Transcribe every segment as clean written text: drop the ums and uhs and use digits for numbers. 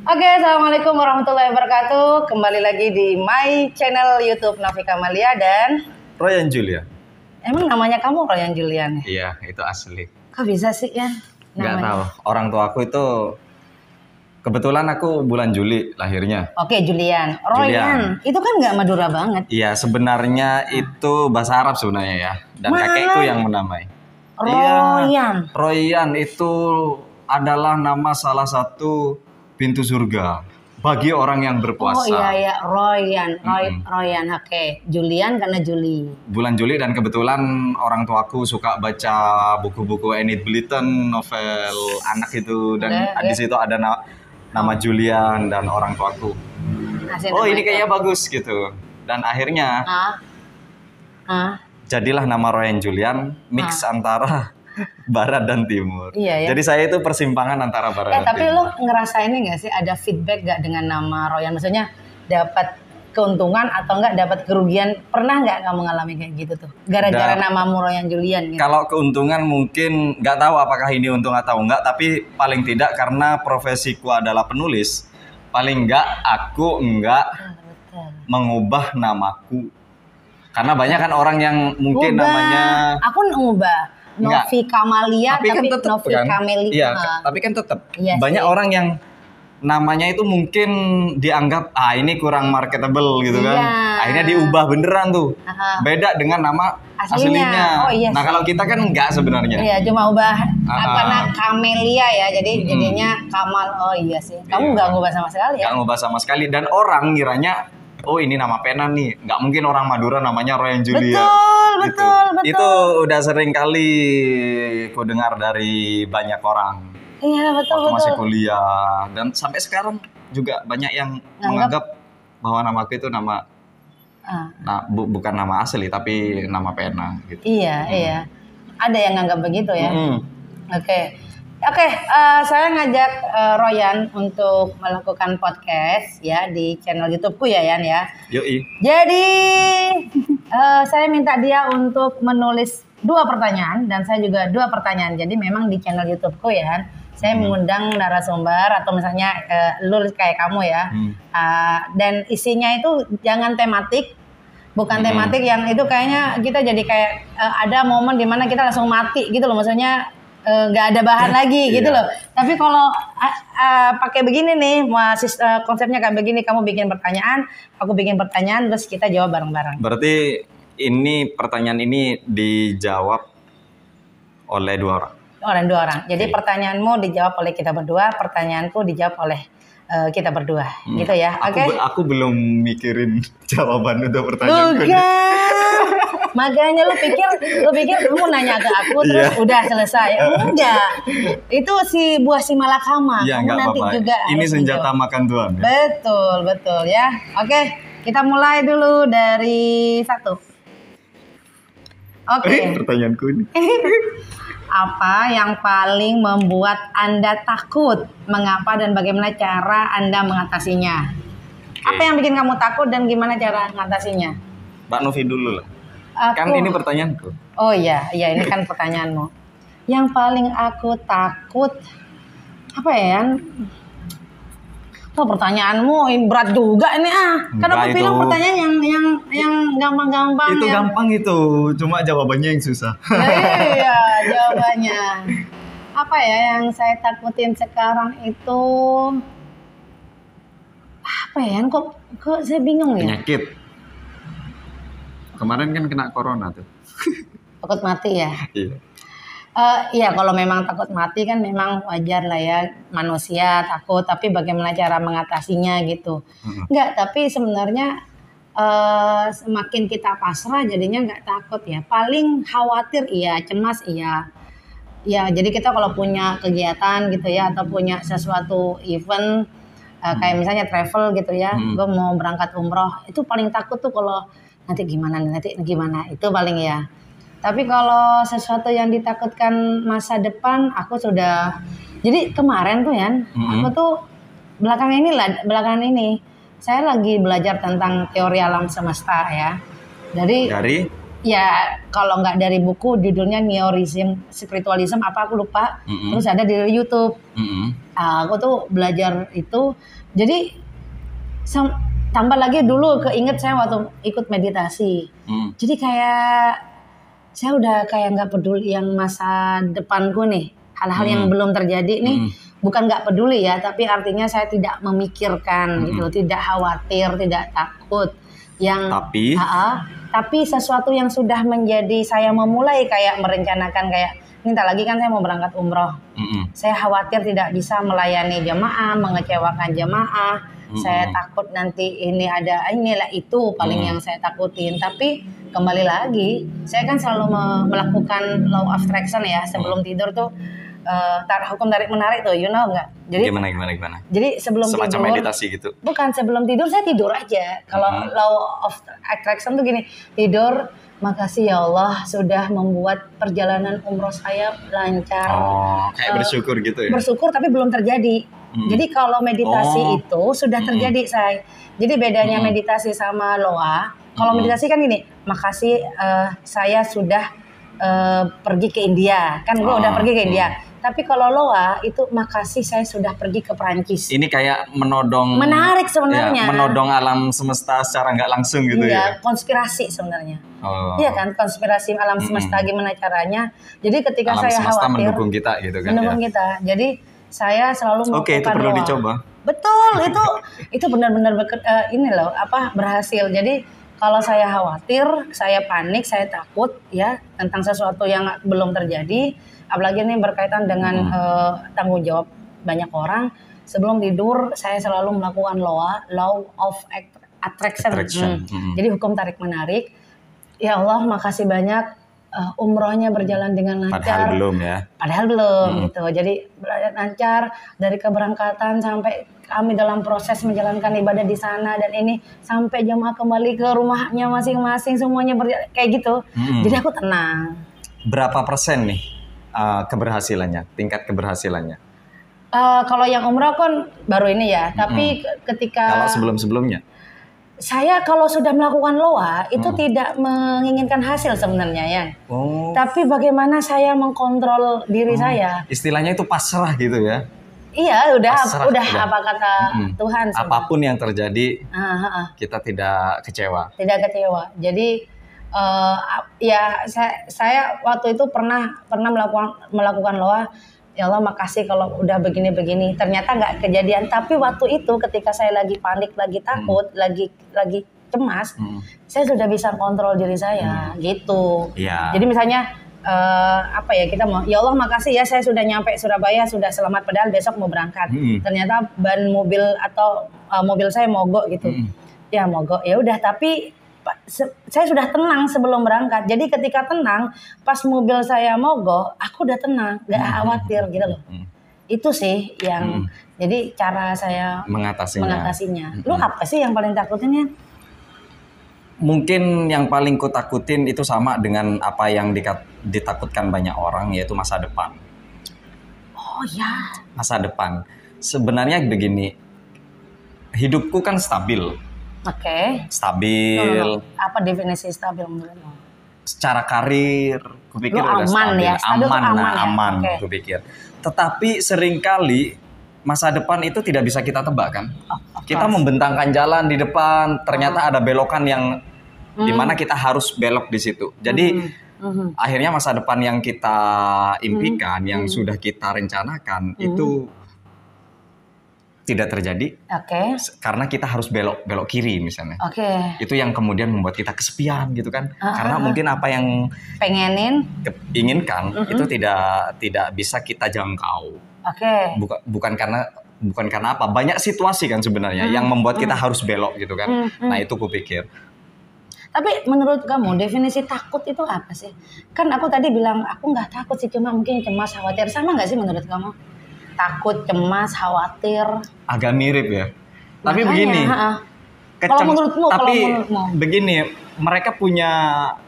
Oke, assalamualaikum warahmatullahi wabarakatuh. Kembali lagi di my channel YouTube Nafika Amalia dan Royan Julia. Emang namanya kamu Royan Julian? Iya, itu asli. Kok bisa sih ya? Nggak tahu. Orang tua aku itu kebetulan aku bulan Juli lahirnya. Oke, Julian. Royan. Itu kan nggak Madura banget. Iya, sebenarnya itu bahasa Arab sebenarnya ya. Dan kakekku yang menamai. Royan. Iya, Royan itu adalah nama salah satu pintu surga bagi orang yang berpuasa. Oh iya, Royan. Royan, oke. Julian karena Juli. Bulan Juli dan kebetulan orang tuaku suka baca buku-buku Enid Blyton, novel anak itu. Dan di situ ada nama Julian dan orang tuaku. Oh ini kayaknya bagus gitu. Dan akhirnya jadilah nama Royan Julian, mix antara Barat dan Timur. Iya, ya? Jadi saya itu persimpangan antara Barat dan tapi Timur. lo ngerasainnya nggak sih ada feedback nggak dengan nama Royan? Maksudnya dapat keuntungan atau nggak dapat kerugian? Pernah nggak kamu mengalami kayak gitu tuh? Gara-gara namamu Royan Julian gitu? Kalau keuntungan mungkin nggak tahu apakah ini untung atau enggak, tapi paling tidak karena profesiku adalah penulis, paling nggak aku nggak mengubah namaku. Karena banyak kan orang yang mungkin namanya... Aku ngubah. Nafika Amalia, tapi kan tetap Nafika kan? Amalia. Iya, tapi kan tetap iya banyak sih. orang yang namanya itu mungkin dianggap ini kurang marketable gitu kan. Akhirnya diubah beneran tuh. Beda dengan nama aslinya. Oh, iya nah, kalau kita kan enggak sebenarnya. Iya, cuma ubah karena Kamelia ya. Jadi jadinya Kamal. Oh iya sih. Kamu nggak ngubah sama sekali ya? Nggak ngubah sama sekali dan orang ngiranya oh ini nama pena nih, nggak mungkin orang Madura namanya Royan Julia. Betul. Itu udah sering kali ku dengar dari banyak orang. Iya betul. Waktu masih kuliah dan sampai sekarang juga banyak yang menganggap bahwa namaku itu nama, bukan nama asli tapi nama pena. Gitu. Iya. Ada yang nganggap begitu ya. Oke, saya ngajak Royan untuk melakukan podcast ya di channel YouTubeku ya Yan ya. Yoi. Jadi saya minta dia untuk menulis 2 pertanyaan dan saya juga 2 pertanyaan. Jadi memang di channel YouTubeku ya, saya mengundang narasumber atau misalnya lu kayak kamu ya. Dan isinya itu jangan tematik. Bukan tematik yang itu kayaknya kita jadi kayak ada momen dimana kita langsung mati gitu loh. Maksudnya nggak ada bahan lagi gitu loh. Tapi kalau pakai begini nih, konsepnya kayak begini, kamu bikin pertanyaan, aku bikin pertanyaan, terus kita jawab bareng-bareng. Berarti ini pertanyaan ini dijawab oleh 2 orang. Oleh 2 orang. Jadi pertanyaanmu dijawab oleh kita berdua, pertanyaanku dijawab oleh kita berdua, gitu ya. Oke. Aku belum mikirin jawaban untuk pertanyaanku. Makanya lu pikir kamu nanya ke aku terus udah selesai. Enggak. Itu buah si malakama. Ya, kamu nanti apa-apa. juga ini senjata makan Tuhan. Ya? Betul ya. Oke, kita mulai dulu dari 1. Oke. Pertanyaanku ini. Apa yang paling membuat Anda takut? Mengapa dan bagaimana cara Anda mengatasinya? Apa yang bikin kamu takut dan gimana cara mengatasinya? Mbak Novi dulu lah. Kan ini pertanyaanku. Oh iya ini kan pertanyaanmu. Yang paling aku takut apa ya? Pertanyaanmu berat juga ini Kan aku bilang pertanyaan yang gampang-gampang. Itu gampang itu, cuma jawabannya yang susah. Iya, jawabannya. Apa ya yang saya takutin sekarang itu? Apa ya? Kok saya bingung ya? Penyakit. Kemarin kan kena corona tuh. Takut mati ya? Iya. Iya, kalau memang takut mati kan memang wajar lah ya, manusia takut, tapi bagaimana cara mengatasinya gitu. Enggak, tapi sebenarnya semakin kita pasrah jadinya nggak takut ya. Paling khawatir iya, cemas iya. Ya, jadi kita kalau punya kegiatan gitu ya atau punya sesuatu event kayak misalnya travel gitu ya, gue mau berangkat umroh, itu paling takut tuh kalau nanti gimana itu paling ya. Tapi kalau sesuatu yang ditakutkan masa depan, aku sudah. Jadi kemarin tuh ya, aku tuh belakangan ini, saya lagi belajar tentang teori alam semesta ya. Dari ya kalau nggak dari buku judulnya Neorism, Spiritualism apa aku lupa. Terus ada di YouTube. Aku tuh belajar itu, jadi tambah lagi dulu keinget saya waktu ikut meditasi. Jadi kayak saya udah kayak nggak peduli yang masa depanku nih, hal-hal yang belum terjadi nih, bukan nggak peduli ya, tapi artinya saya tidak memikirkan gitu, tidak khawatir, tidak takut. Yang tapi sesuatu yang sudah menjadi saya memulai kayak merencanakan kayak minta lagi kan saya mau berangkat umroh. Saya khawatir tidak bisa melayani jamaah, mengecewakan jamaah. Saya takut nanti ini ada inilah itu paling yang saya takutin. Tapi kembali lagi, saya kan selalu melakukan law of attraction ya sebelum tidur tuh. Hukum tarik menarik tuh, you know nggak? Jadi gimana? Jadi sebelum semacam tidur, meditasi gitu. Bukan sebelum tidur saya tidur aja. Kalau law of attraction tuh gini, tidur. Makasih ya Allah sudah membuat perjalanan umroh saya lancar. Kayak bersyukur gitu ya? Bersyukur tapi belum terjadi. Jadi kalau meditasi itu sudah terjadi saya. Jadi bedanya meditasi sama loa. Kalau meditasi kan gini, makasih saya sudah pergi ke India. Kan gue udah pergi ke India. Tapi kalau loa itu makasih saya sudah pergi ke Perancis. Ini kayak menodong. Menarik sebenarnya. Ya, menodong alam semesta secara nggak langsung gitu ya. Konspirasi sebenarnya. Iya kan, konspirasi alam semesta gimana caranya. Jadi ketika alam saya semesta khawatir. mendukung kita gitu kan. Mendukung kita. Jadi saya selalu melakukan itu perlu loa. dicoba. Betul, itu benar-benar ini loh, berhasil. Jadi kalau saya khawatir, saya panik, saya takut ya tentang sesuatu yang belum terjadi, apalagi ini berkaitan dengan tanggung jawab banyak orang. Sebelum tidur saya selalu melakukan law of attraction. Jadi hukum tarik menarik. Ya Allah, makasih banyak umrohnya berjalan dengan lancar. Padahal belum gitu. Jadi lancar dari keberangkatan sampai kami dalam proses menjalankan ibadah di sana dan ini sampai jemaah kembali ke rumahnya masing-masing semuanya kayak gitu. Jadi aku tenang. Berapa persen nih keberhasilannya, tingkat keberhasilannya? Kalau yang umrah kan baru ini ya, tapi ketika kalau sebelum-sebelumnya saya kalau sudah melakukan loa itu tidak menginginkan hasil sebenarnya ya. Tapi bagaimana saya mengkontrol diri saya? Istilahnya itu pasrah gitu ya. Iya, udah apa kata Tuhan. Apapun yang terjadi, kita tidak kecewa. Tidak kecewa. Jadi ya saya waktu itu pernah melakukan loa. Ya Allah makasih kalau udah begini-begini. Ternyata nggak kejadian. Tapi waktu itu ketika saya lagi panik, lagi takut, lagi cemas, saya sudah bisa kontrol diri saya gitu. Jadi misalnya kita mau, ya Allah makasih ya saya sudah nyampe Surabaya, sudah selamat padahal besok mau berangkat. Ternyata ban mobil atau mobil saya mogok gitu. Ya mogok. Ya udah, tapi saya sudah tenang sebelum berangkat. Jadi ketika tenang, pas mobil saya mogok, aku udah tenang, nggak khawatir gitu loh. Itu sih yang jadi cara saya mengatasinya. Lu apa sih yang paling takutin ya? Mungkin yang paling kutakutin itu sama dengan apa yang ditakutkan banyak orang, yaitu masa depan. Oh ya. Masa depan. Sebenarnya begini, hidupku kan stabil. Stabil. Apa definisi stabil menurutmu? Secara karir, kupikir udah stabil. Ya? Aman, kupikir. Tetapi seringkali masa depan itu tidak bisa kita tebak kan. Kita membentangkan jalan di depan, ternyata ada belokan yang dimana kita harus belok di situ. Jadi akhirnya masa depan yang kita impikan, yang sudah kita rencanakan itu tidak terjadi, karena kita harus belok kiri misalnya. Itu yang kemudian membuat kita kesepian gitu kan, karena mungkin apa yang inginkan itu tidak bisa kita jangkau. Bukan karena apa, banyak situasi kan sebenarnya yang membuat kita harus belok gitu kan. Nah itu kupikir. Tapi menurut kamu definisi takut itu apa sih? Kan aku tadi bilang aku nggak takut sih, cuma mungkin cemas, khawatir. Sama nggak sih menurut kamu? Takut, cemas, khawatir. Agak mirip ya. Tapi begini. Kalau menurutmu, begini, mereka punya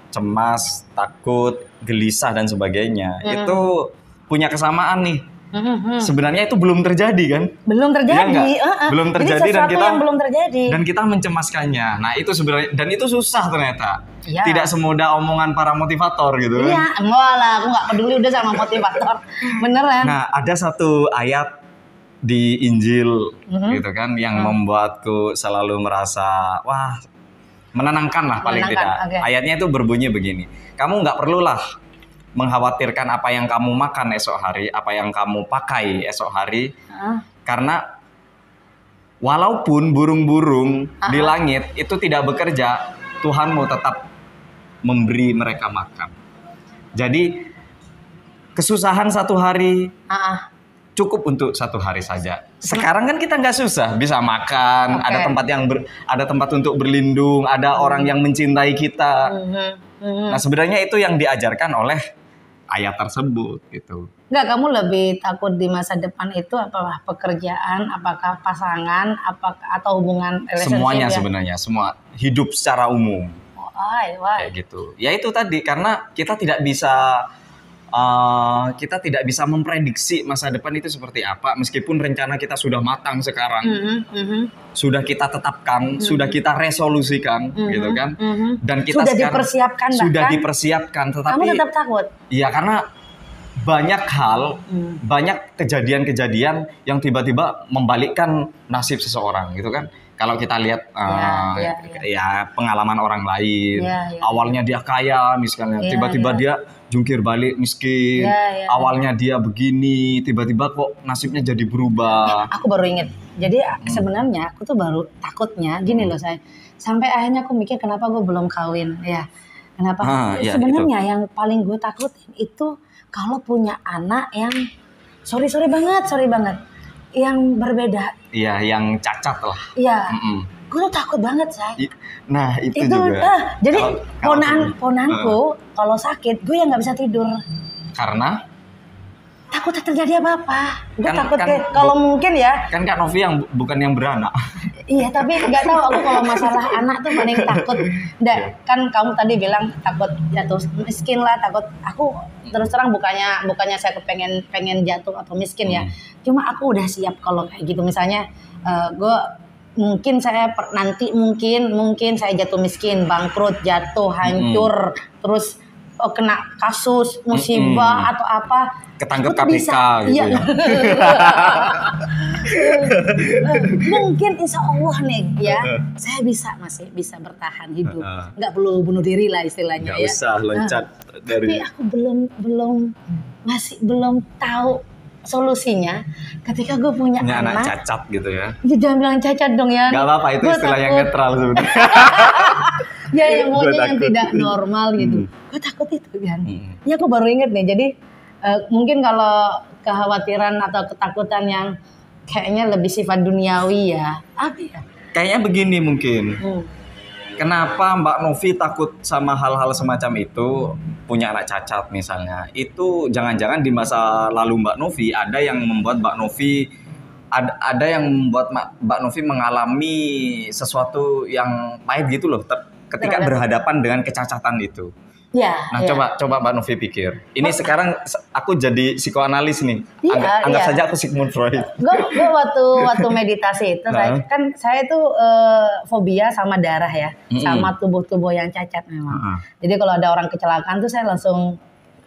cemas, takut, gelisah dan sebagainya. Itu punya kesamaan nih. Sebenarnya itu belum terjadi kan? Belum terjadi. Belum terjadi. Dan kita yang belum terjadi. Dan kita mencemaskannya. Nah itu sebenarnya, dan itu susah ternyata. Ya. Tidak semudah omongan para motivator gitu kan? Iya, enggak lah, aku nggak peduli udah sama motivator. Beneran. Nah ada satu ayat di Injil gitu kan, yang membuatku selalu merasa wah menenangkan lah paling tidak. Okay. Ayatnya itu berbunyi begini, kamu nggak perlulah mengkhawatirkan apa yang kamu makan esok hari, apa yang kamu pakai esok hari, karena walaupun burung-burung di langit itu tidak bekerja, Tuhanmu tetap memberi mereka makan. Jadi kesusahan satu hari cukup untuk satu hari saja. Sekarang kan kita nggak susah, bisa makan, ada tempat ada tempat untuk berlindung, ada orang yang mencintai kita. Nah sebenarnya itu yang diajarkan oleh ayat tersebut gitu. Enggak, kamu lebih takut di masa depan itu apakah pekerjaan, apakah pasangan, apakah atau hubungan relationship? Semuanya sebenarnya, semua hidup secara umum. Why? Kayak gitu. Ya itu tadi, karena kita tidak bisa memprediksi masa depan itu seperti apa, meskipun rencana kita sudah matang sekarang, sudah kita tetapkan, sudah kita resolusikan, gitu kan, dan kita sudah dipersiapkan, sudah dipersiapkan, tetapi kamu tetap takut. Iya, karena banyak hal, banyak kejadian-kejadian yang tiba-tiba membalikkan nasib seseorang, gitu kan. Kalau kita lihat ya pengalaman orang lain, awalnya dia kaya misalnya, tiba-tiba dia jungkir balik miskin, awalnya dia begini, tiba-tiba kok nasibnya jadi berubah. Aku baru inget, jadi sebenarnya aku tuh baru takutnya gini loh saya, sampai akhirnya aku mikir kenapa gue belum kawin, ya kenapa? Sebenarnya yang paling gue takutin itu kalau punya anak yang sorry banget, yang berbeda. Iya, yang cacat lah. Iya. Gue tuh takut banget, say. Nah, itu juga. Jadi ponanku kalau sakit, gue yang nggak bisa tidur. Karena? Takut terjadi apa-apa. Gue takut kalau mungkin ya. Kan Kak Novi yang bukan yang beranak. Iya, tapi nggak tahu aku kalau masalah anak tuh paling takut. Kan kamu tadi bilang takut jatuh miskin lah, takut. Aku terus terang bukannya saya pengen jatuh atau miskin ya. Cuma aku udah siap kalau kayak gitu. Misalnya gue mungkin saya jatuh miskin, bangkrut, jatuh, hancur, terus kena kasus musibah atau apa, ketangkep KPK gitu ya. Mungkin insya Allah nih ya, saya masih bisa bertahan hidup, nggak perlu bunuh diri lah istilahnya. Nggak usah loncat dari. Tapi aku belum tahu solusinya ketika gue punya anak cacat gitu ya. Jangan bilang cacat dong ya. Gak apa-apa, itu istilah yang netral sebenarnya. Ya yang maunya yang tidak normal gitu. Gue takut itu kan. Ya aku baru inget nih. Jadi mungkin kalau kekhawatiran atau ketakutan yang kayaknya lebih sifat duniawi ya. Apa ya? Kayaknya begini mungkin. Kenapa Mbak Novi takut sama hal-hal semacam itu, punya anak cacat misalnya? Itu jangan-jangan di masa lalu Mbak Novi ada yang membuat Mbak Novi Mbak Novi mengalami sesuatu yang pahit gitu loh ketika berhadapan dengan kecacatan itu. Ya, nah coba Mbak Novi pikir. Ini sekarang aku jadi psikoanalis nih. Anggap saja aku Sigmund Freud. Gue waktu meditasi itu saya tuh fobia sama darah ya, sama tubuh yang cacat memang. Jadi kalau ada orang kecelakaan tuh saya langsung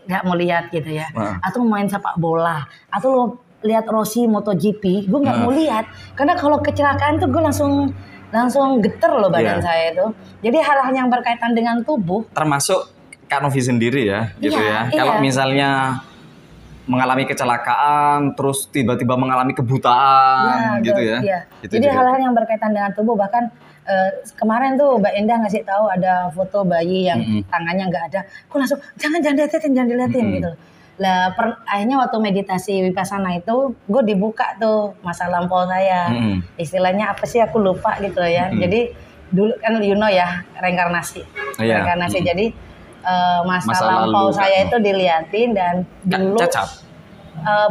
nggak mau lihat gitu ya. Atau main sepak bola, atau lo lihat Rossi MotoGP, gue nggak mau lihat. Karena kalau kecelakaan tuh gue langsung geter loh badan saya itu. Jadi hal-hal yang berkaitan dengan tubuh. Termasuk Kak Novi sendiri ya, gitu ya. Kalau misalnya mengalami kecelakaan, terus tiba-tiba mengalami kebutaan, gitu ya. Iya. Jadi hal-hal yang berkaitan dengan tubuh, bahkan kemarin tuh Mbak Indah ngasih tahu ada foto bayi yang tangannya nggak ada. Aku langsung jangan dilihatin gitu. Lah akhirnya waktu meditasi Vipassana itu, gue dibuka tuh masa lampau saya. Istilahnya apa sih aku lupa gitu ya. Jadi dulu kan ya reinkarnasi. Jadi masa lampau saya itu diliatin dan dulu cacat.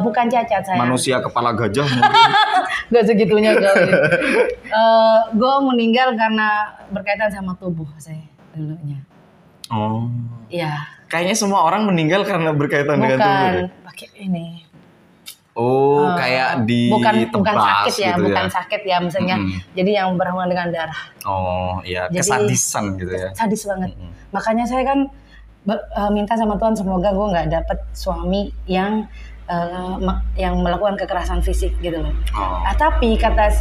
Bukan cacat saya. Manusia kepala gajah. Gak segitunya kali. Gue meninggal karena berkaitan sama tubuh saya dulunya. Oh. Iya. Kayaknya semua orang meninggal karena berkaitan dengan tubuh. Bukan pakai ini. Oh, kayak bukan tebas sakit ya, gitu bukan sakit ya misalnya. Jadi yang berhubungan dengan darah. Oh, iya, kesadisan gitu ya. Sadis banget. Makanya saya kan minta sama Tuhan semoga gue nggak dapet suami yang yang melakukan kekerasan fisik gitu loh. Tapi kata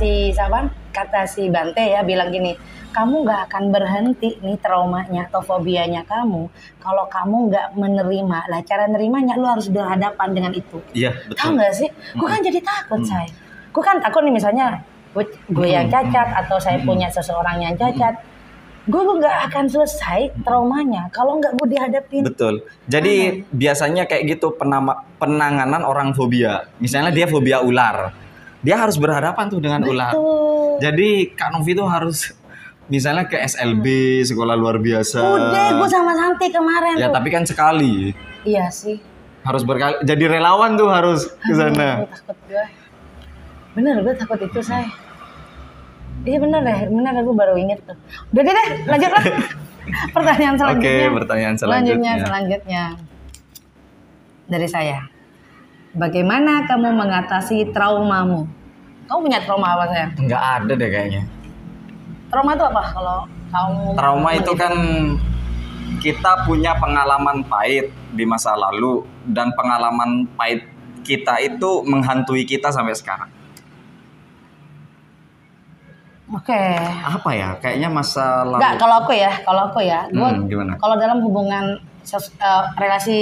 si Bante ya bilang gini, kamu nggak akan berhenti nih traumanya atau fobianya kamu kalau kamu nggak menerima. Lah cara nerimanya lu harus berhadapan dengan itu. Iya, betul. Tahu nggak sih? Gue kan jadi takut saya. Gue kan takut nih misalnya gue yang cacat atau saya punya seseorang yang cacat. Gue nggak akan selesai traumanya kalau nggak gue dihadapin. Betul. Jadi biasanya kayak gitu penanganan orang fobia. Misalnya dia fobia ular, dia harus berhadapan tuh dengan ular. Jadi Kak Novi tuh harus misalnya ke SLB, sekolah luar biasa. Udah, gue sama Santi kemarin. Ya tapi kan sekali. Iya sih. Harus berkali. Jadi relawan tuh harus ke sana. Takut gue. Bener, gue takut itu saya. Iya bener aku baru inget tuh. Udah deh, lanjutlah. Pertanyaan selanjutnya. Oke, pertanyaan selanjutnya. Dari saya. Bagaimana kamu mengatasi traumamu? Kamu punya trauma apa sayang? Nggak ada deh kayaknya. Trauma itu apa kalau kamu? Trauma itu kan kita punya pengalaman pahit di masa lalu dan pengalaman pahit kita itu menghantui kita sampai sekarang. Oke. Apa ya? Kayaknya masa lalu. Enggak, kalau aku ya, gimana? Kalau dalam hubungan relasi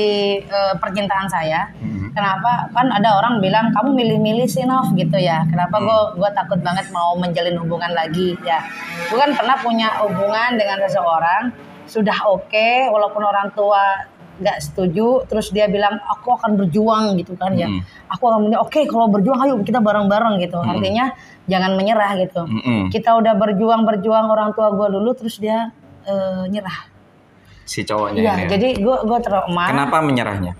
percintaan saya, kenapa kan ada orang bilang kamu milih-milih sih Nov gitu ya. Kenapa gue takut banget mau menjalin hubungan lagi ya. Gue kan pernah punya hubungan dengan seseorang sudah oke, walaupun orang tua nggak setuju, terus dia bilang aku akan berjuang gitu kan ya. Aku akan bilang oke, kalau berjuang ayo kita bareng-bareng gitu. Artinya jangan menyerah gitu. Kita udah berjuang orang tua gue dulu, terus dia nyerah. Si cowoknya. Iya, jadi gue trauma. Kenapa menyerahnya?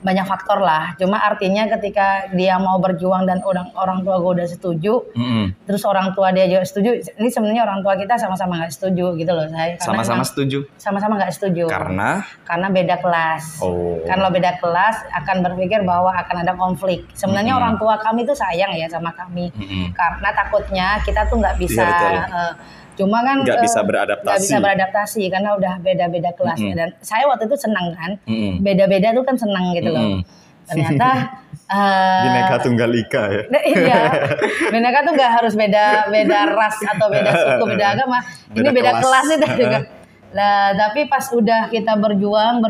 Banyak faktor lah. Cuma artinya ketika dia mau berjuang dan orang tua gue udah setuju, terus orang tua dia juga setuju. Ini sebenarnya orang tua kita sama-sama nggak setuju gitu loh saya. Sama-sama setuju. Sama-sama nggak setuju. Karena beda kelas. Kalau beda kelas akan berpikir bahwa akan ada konflik. Sebenarnya orang tua kami tuh sayang ya sama kami. Karena takutnya kita tuh nggak bisa. Cuma kan nggak bisa beradaptasi karena udah beda-beda kelasnya. Dan saya waktu itu senang kan, beda-beda tuh kan senang gitu loh. Ternyata Bhinneka Tunggal Ika ya. Iya, Bhinneka tuh nggak harus beda ras atau beda suku, beda agama. Ini beda kelas itu juga. Lah, tapi pas udah kita berjuang,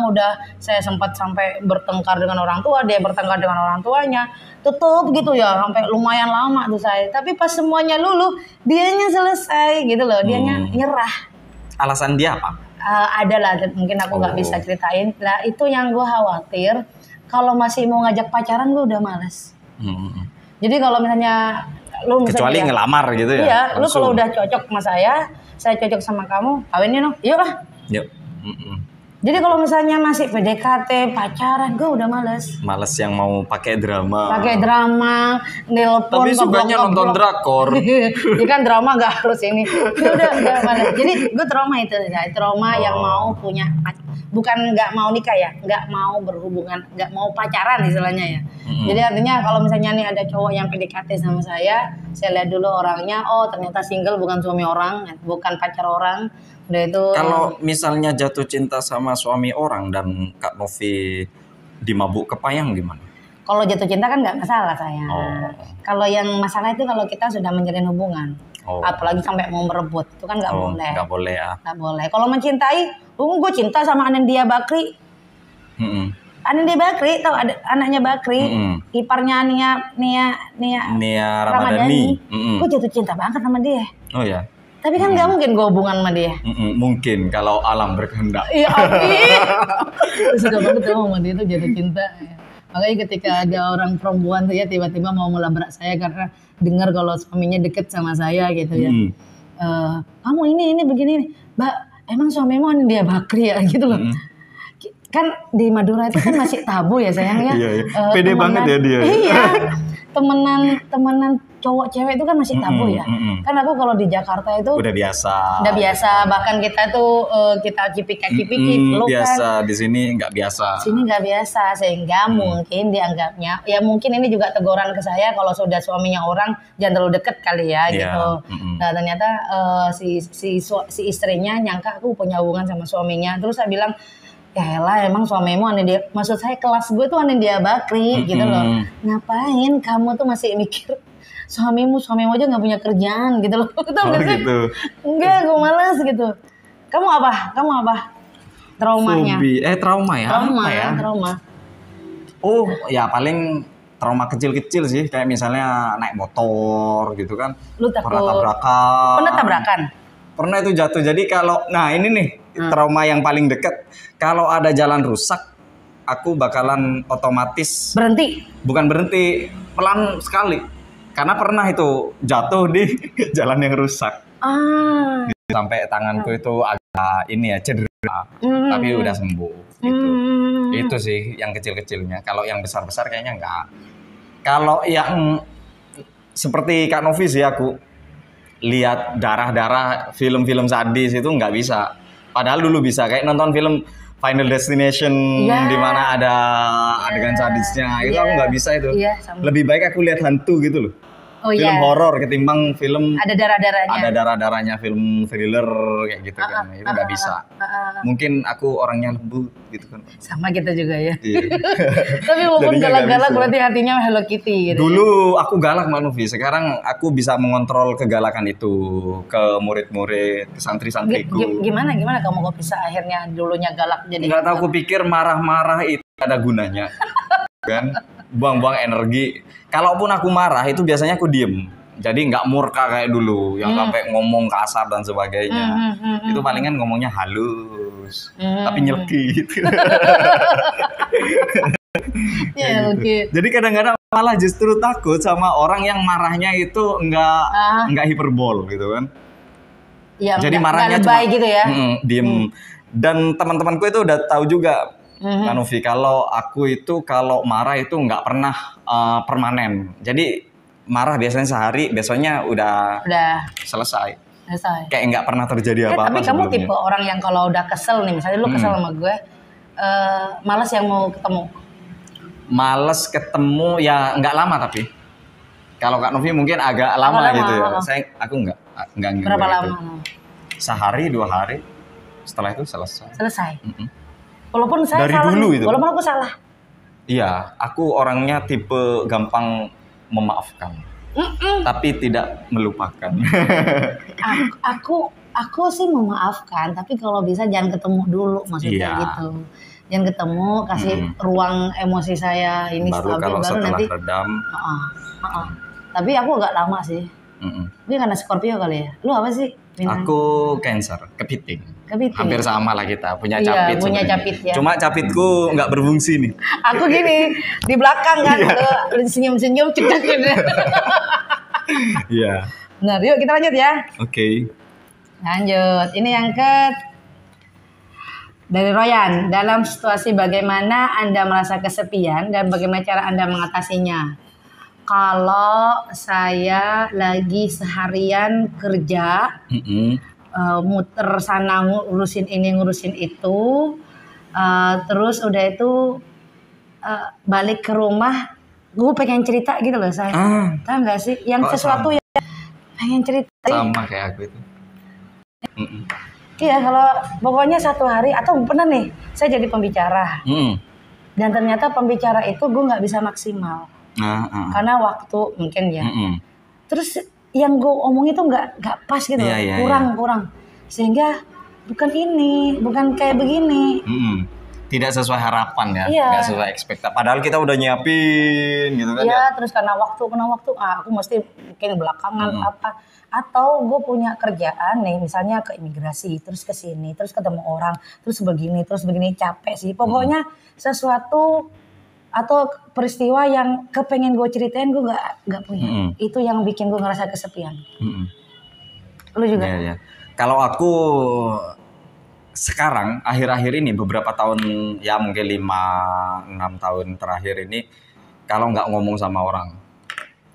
udah saya sempat sampai bertengkar dengan orang tua, dia bertengkar dengan orang tuanya, tutup gitu ya, sampai lumayan lama tuh saya. Tapi pas semuanya luluh, dianya selesai gitu loh, dianya nyerah. Alasan dia apa? Ada lah, mungkin aku nggak bisa ceritain. Lah itu yang gue khawatir, kalau masih mau ngajak pacaran gue udah males. Jadi kalau misalnya lu kecuali ngelamar gitu ya. Iya, lu kalau udah cocok sama saya cocok sama kamu, kawinnya no, yuk lah. Yuk. Jadi kalau misalnya masih PDKT, pacaran, gue udah males. Males yang mau pakai drama, nelpon. Tapi sukanya nonton drakor. Ini kan drama gak harus ini. Udah males. Jadi gue trauma itu, trauma yang mau punya, bukan nggak mau nikah ya, nggak mau berhubungan, nggak mau pacaran istilahnya ya. Jadi artinya kalau misalnya nih ada cowok yang PDKT sama saya lihat dulu orangnya, oh ternyata single, bukan suami orang, bukan pacar orang. Udah itu. Kalau misalnya jatuh cinta sama suami orang dan Kak Novi dimabuk kepayang gimana? Kalau jatuh cinta kan nggak masalah saya. Kalau yang masalah itu kalau kita sudah menjalin hubungan, apalagi sampai mau merebut, itu kan nggak boleh. Nggak boleh ya. Nggak boleh. Kalau mencintai, gue cinta sama Anindya Bakri. Anindya Bakri, tahu ada anaknya Bakri, iparnya Nia Ramadhani. Gue jatuh cinta banget sama dia. Oh ya. Tapi kan nggak mungkin gue hubungan sama dia. Mungkin kalau alam berkehendak. Iya, suka banget sama dia tuh jatuh cinta. Makanya ketika ada orang perempuan tuh ya tiba-tiba mau melabrak saya karena dengar kalau suaminya deket sama saya gitu ya. Kamu ini begini, Mbak, emang suamimu Anindya Bakri ya gitu loh. Kan di Madura itu kan masih tabu ya sayang ya. Pede banget ya dia. Iya. Temenan cowok cewek itu kan masih tabu ya. Kan aku kalau di Jakarta itu udah biasa. Bahkan kita tuh kita cipika-cipiki biasa kan. Di sini nggak biasa. Sini nggak biasa sehingga mungkin dianggapnya ya mungkin ini juga teguran ke saya kalau sudah suaminya orang jangan terlalu deket kali ya gitu. Nah ternyata si istrinya nyangka aku punya hubungan sama suaminya. Terus saya bilang ya elah emang suamimu aneh dia, maksud saya kelas gue tuh aneh dia bakri gitu loh. Ngapain kamu tuh masih mikir suamimu aja nggak punya kerjaan gitu loh. Betul nggak sih? Gitu. Enggak, gue males gitu. Kamu apa? Traumanya? Trauma ya? Trauma, apa ya? Trauma. Oh, ya paling trauma kecil-kecil sih, kayak misalnya naik motor gitu kan. Lu takut? Pernah tabrakan. Pernah tabrakan? Pernah itu jatuh. Jadi kalau, nah ini nih trauma yang paling dekat. Kalau ada jalan rusak, aku bakalan otomatis bukan berhenti, pelan sekali. Karena pernah itu jatuh di jalan yang rusak. Sampai tanganku itu agak ini ya cedera, tapi udah sembuh. Gitu. Itu sih yang kecil-kecilnya. Kalau yang besar-besar kayaknya enggak. Kalau yang seperti Kak Novi sih, aku lihat darah-darah film-film sadis itu nggak bisa. Padahal dulu bisa, kayak nonton film Final Destination di mana ada adegan sadisnya. Itu aku nggak bisa itu. Lebih baik aku lihat hantu gitu loh. Film horor ketimbang film ada darah-darahnya. Ada darah-darahnya, film thriller kayak gitu kan. Itu nggak bisa. Mungkin aku orangnya lembut gitu kan. Sama kita juga ya. Tapi walaupun galak-galak berarti hatinya Hello Kitty gitu. Dulu aku galak Mbak Novi, sekarang aku bisa mengontrol kegalakan itu ke murid-murid, ke santri-santriku. Gimana kamu kok bisa akhirnya dulunya galak jadi? Nggak tahu, aku pikir marah-marah itu ada gunanya. Kan? Buang-buang energi. Kalaupun aku marah itu biasanya aku diem. Jadi nggak murka kayak dulu yang sampai ngomong kasar dan sebagainya. Itu palingan ngomongnya halus, tapi nyelkit. Gitu. Jadi kadang-kadang malah justru takut sama orang yang marahnya itu nggak hiperbol gitu kan. Ya, jadi marahnya cuma gitu ya. Diem. Dan teman-temanku itu udah tahu juga. Novi, kalau aku itu kalau marah itu nggak pernah permanen. Jadi marah biasanya sehari, besoknya udah selesai. Kayak nggak pernah terjadi apa-apa. Tapi kamu tipe orang yang kalau udah kesel nih, misalnya lu kesel sama gue, malas yang mau ketemu. Males ketemu ya nggak lama, tapi kalau Kak Novi mungkin agak lama gitu ya. Aku nggak. Berapa lama? Sehari 2 hari. Setelah itu selesai. Walaupun saya dari salah, dulu itu. Walaupun aku salah. Iya, aku orangnya tipe gampang memaafkan, tapi tidak melupakan. aku sih memaafkan, tapi kalau bisa jangan ketemu dulu, maksudnya gitu. Jangan ketemu, kasih ruang emosi saya ini baru setelah nanti redam. Tapi aku agak lama sih. Dia karena Scorpio kali ya. Lu apa sih? Aku Cancer, kepiting. Hampir sama lah kita, punya capit. Punya capit ya. Cuma capitku nggak berfungsi nih. Aku gini, di belakang kan, senyum-senyum cedak gitu. Iya. Benar, yuk kita lanjut ya. Oke. Lanjut, ini yang dari Royan. Dalam situasi bagaimana Anda merasa kesepian dan bagaimana cara Anda mengatasinya? Kalau saya lagi seharian kerja, muter sana ngurusin ini ngurusin itu, terus udah itu balik ke rumah, gue pengen cerita gitu loh saya. Tahu nggak sih? Yang sesuatu yang pengen cerita. Sama kayak aku itu. Iya, kalau pokoknya satu hari atau pernah nih, saya jadi pembicara. Dan ternyata pembicara itu gue nggak bisa maksimal. Karena waktu mungkin ya. Terus yang gue omongin itu nggak pas gitu, kurang. Sehingga bukan kayak begini. Tidak sesuai harapan ya, nggak sesuai ekspektasi. Padahal kita udah nyiapin gitu kan ya. Terus karena waktu, aku mesti mungkin belakangan apa. Atau gue punya kerjaan nih, misalnya ke imigrasi, terus ke sini, terus ketemu orang, terus begini, capek sih. Pokoknya sesuatu atau peristiwa yang kepengen gue ceritain gue nggak punya. Itu yang bikin gue ngerasa kesepian. Lu juga? Iya. Kalau aku sekarang akhir-akhir ini beberapa tahun ya mungkin 5-6 tahun terakhir ini, kalau nggak ngomong sama orang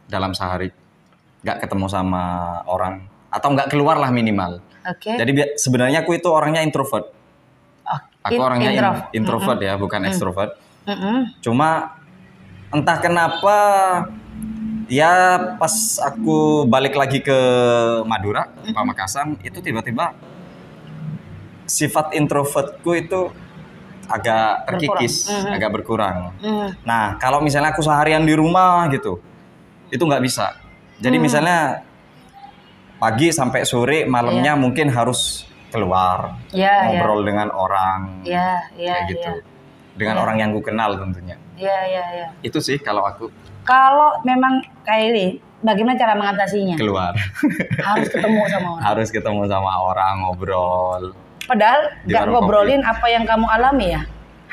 dalam sehari, nggak ketemu sama orang atau nggak keluar lah minimal. Jadi sebenarnya aku itu orangnya introvert. Aku orangnya introvert ya, bukan ekstrovert. Cuma entah kenapa ya pas aku balik lagi ke Madura, Pamekasan, itu tiba-tiba sifat introvertku itu agak terkikis, agak berkurang. Nah, kalau misalnya aku seharian di rumah gitu, itu nggak bisa. Jadi misalnya pagi sampai sore, malamnya mungkin harus keluar, ngobrol dengan orang, kayak gitu. Dengan orang yang gue kenal tentunya. Itu sih kalau aku. Kalau memang kayak ini, bagaimana cara mengatasinya? Keluar. Harus ketemu sama orang. Harus ketemu sama orang, ngobrol. Padahal nggak ngobrolin apa yang kamu alami ya?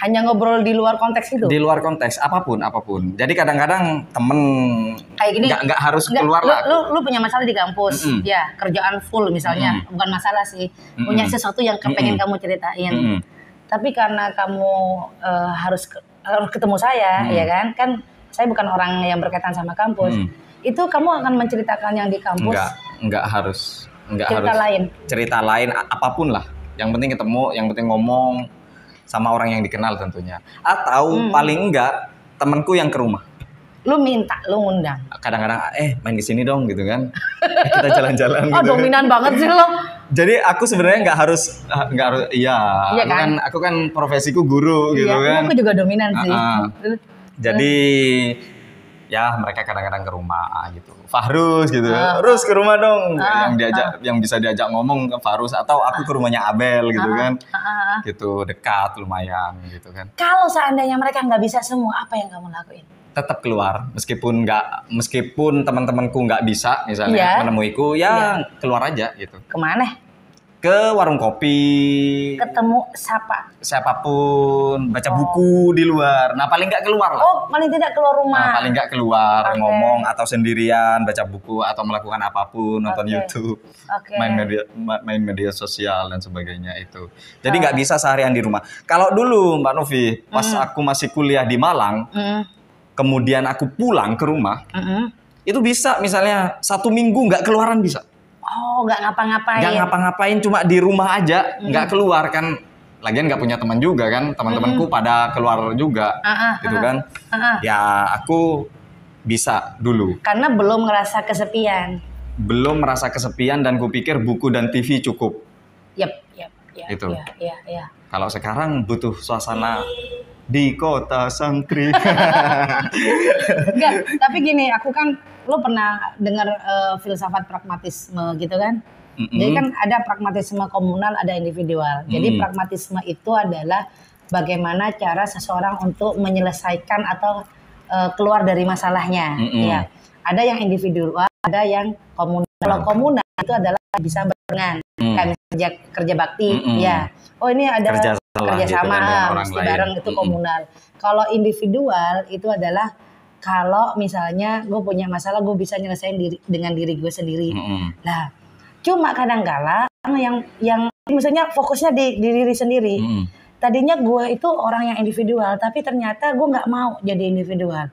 Hanya ngobrol di luar konteks itu? Di luar konteks, apapun. Jadi kadang-kadang temen kayak gini, nggak harus keluar lah. Lu punya masalah di kampus, ya kerjaan full misalnya, bukan masalah sih. Punya sesuatu yang pengen kamu ceritain. Tapi karena kamu harus ketemu saya, ya kan? Kan saya bukan orang yang berkaitan sama kampus. Itu kamu akan menceritakan yang di kampus? Enggak harus. Cerita lain apapun lah. Yang penting ketemu, yang penting ngomong sama orang yang dikenal tentunya. Atau paling enggak temanku yang ke rumah. Lu minta, lu ngundang. Kadang-kadang main di sini dong gitu kan. Kita jalan-jalan gitu. Dominan banget sih lo. Jadi aku sebenarnya nggak harus aku kan profesiku guru gitu kan. Aku juga dominan sih. Jadi ya mereka kadang-kadang ke rumah gitu. Fahrus gitu. Terus ke rumah dong. Yang bisa diajak ngomong ke Fahrus, atau aku ke rumahnya Abel gitu kan. Gitu, dekat lumayan gitu kan. Kalau seandainya mereka nggak bisa semua, apa yang kamu lakuin? Tetap keluar, meskipun teman-temanku nggak bisa misalnya menemuiku, keluar aja gitu. Kemana? Ke warung kopi. Ketemu siapapun, baca buku di luar. Nah, paling nggak keluar lah. Oh, paling tidak keluar rumah. Nah, paling nggak keluar, ngomong atau sendirian, baca buku atau melakukan apapun, nonton YouTube, main media sosial dan sebagainya itu. Jadi nggak bisa seharian di rumah. Kalau dulu Mbak Novi, pas aku masih kuliah di Malang, kemudian aku pulang ke rumah, itu bisa misalnya 1 minggu nggak keluaran bisa. Oh, nggak ngapa-ngapain. Nggak ngapa-ngapain, cuma di rumah aja, nggak keluar kan. Lagian nggak punya teman juga kan, teman-temanku pada keluar juga, gitu kan. Ya aku bisa dulu. Karena belum ngerasa kesepian. Belum merasa kesepian, dan kupikir buku dan TV cukup. Yap. Itu. Ya. Kalau sekarang butuh suasana di kota santri. Enggak, tapi gini, aku kan, lo pernah dengar filsafat pragmatisme gitu kan? Jadi kan ada pragmatisme komunal, ada individual. Jadi pragmatisme itu adalah bagaimana cara seseorang untuk menyelesaikan atau keluar dari masalahnya. Ya, ada yang individual, ada yang komunal. Kalau komunal itu adalah bisa barengan, kayak misalnya kerja bakti, ya. Oh ini ada kerjasama, mesti bareng, itu komunal. Kalau individual itu adalah kalau misalnya gue punya masalah, gue bisa nyelesain dengan diri gue sendiri. Nah, cuma kadang-kala yang misalnya fokusnya di diri sendiri. Tadinya gue itu orang yang individual, tapi ternyata gue nggak mau jadi individual.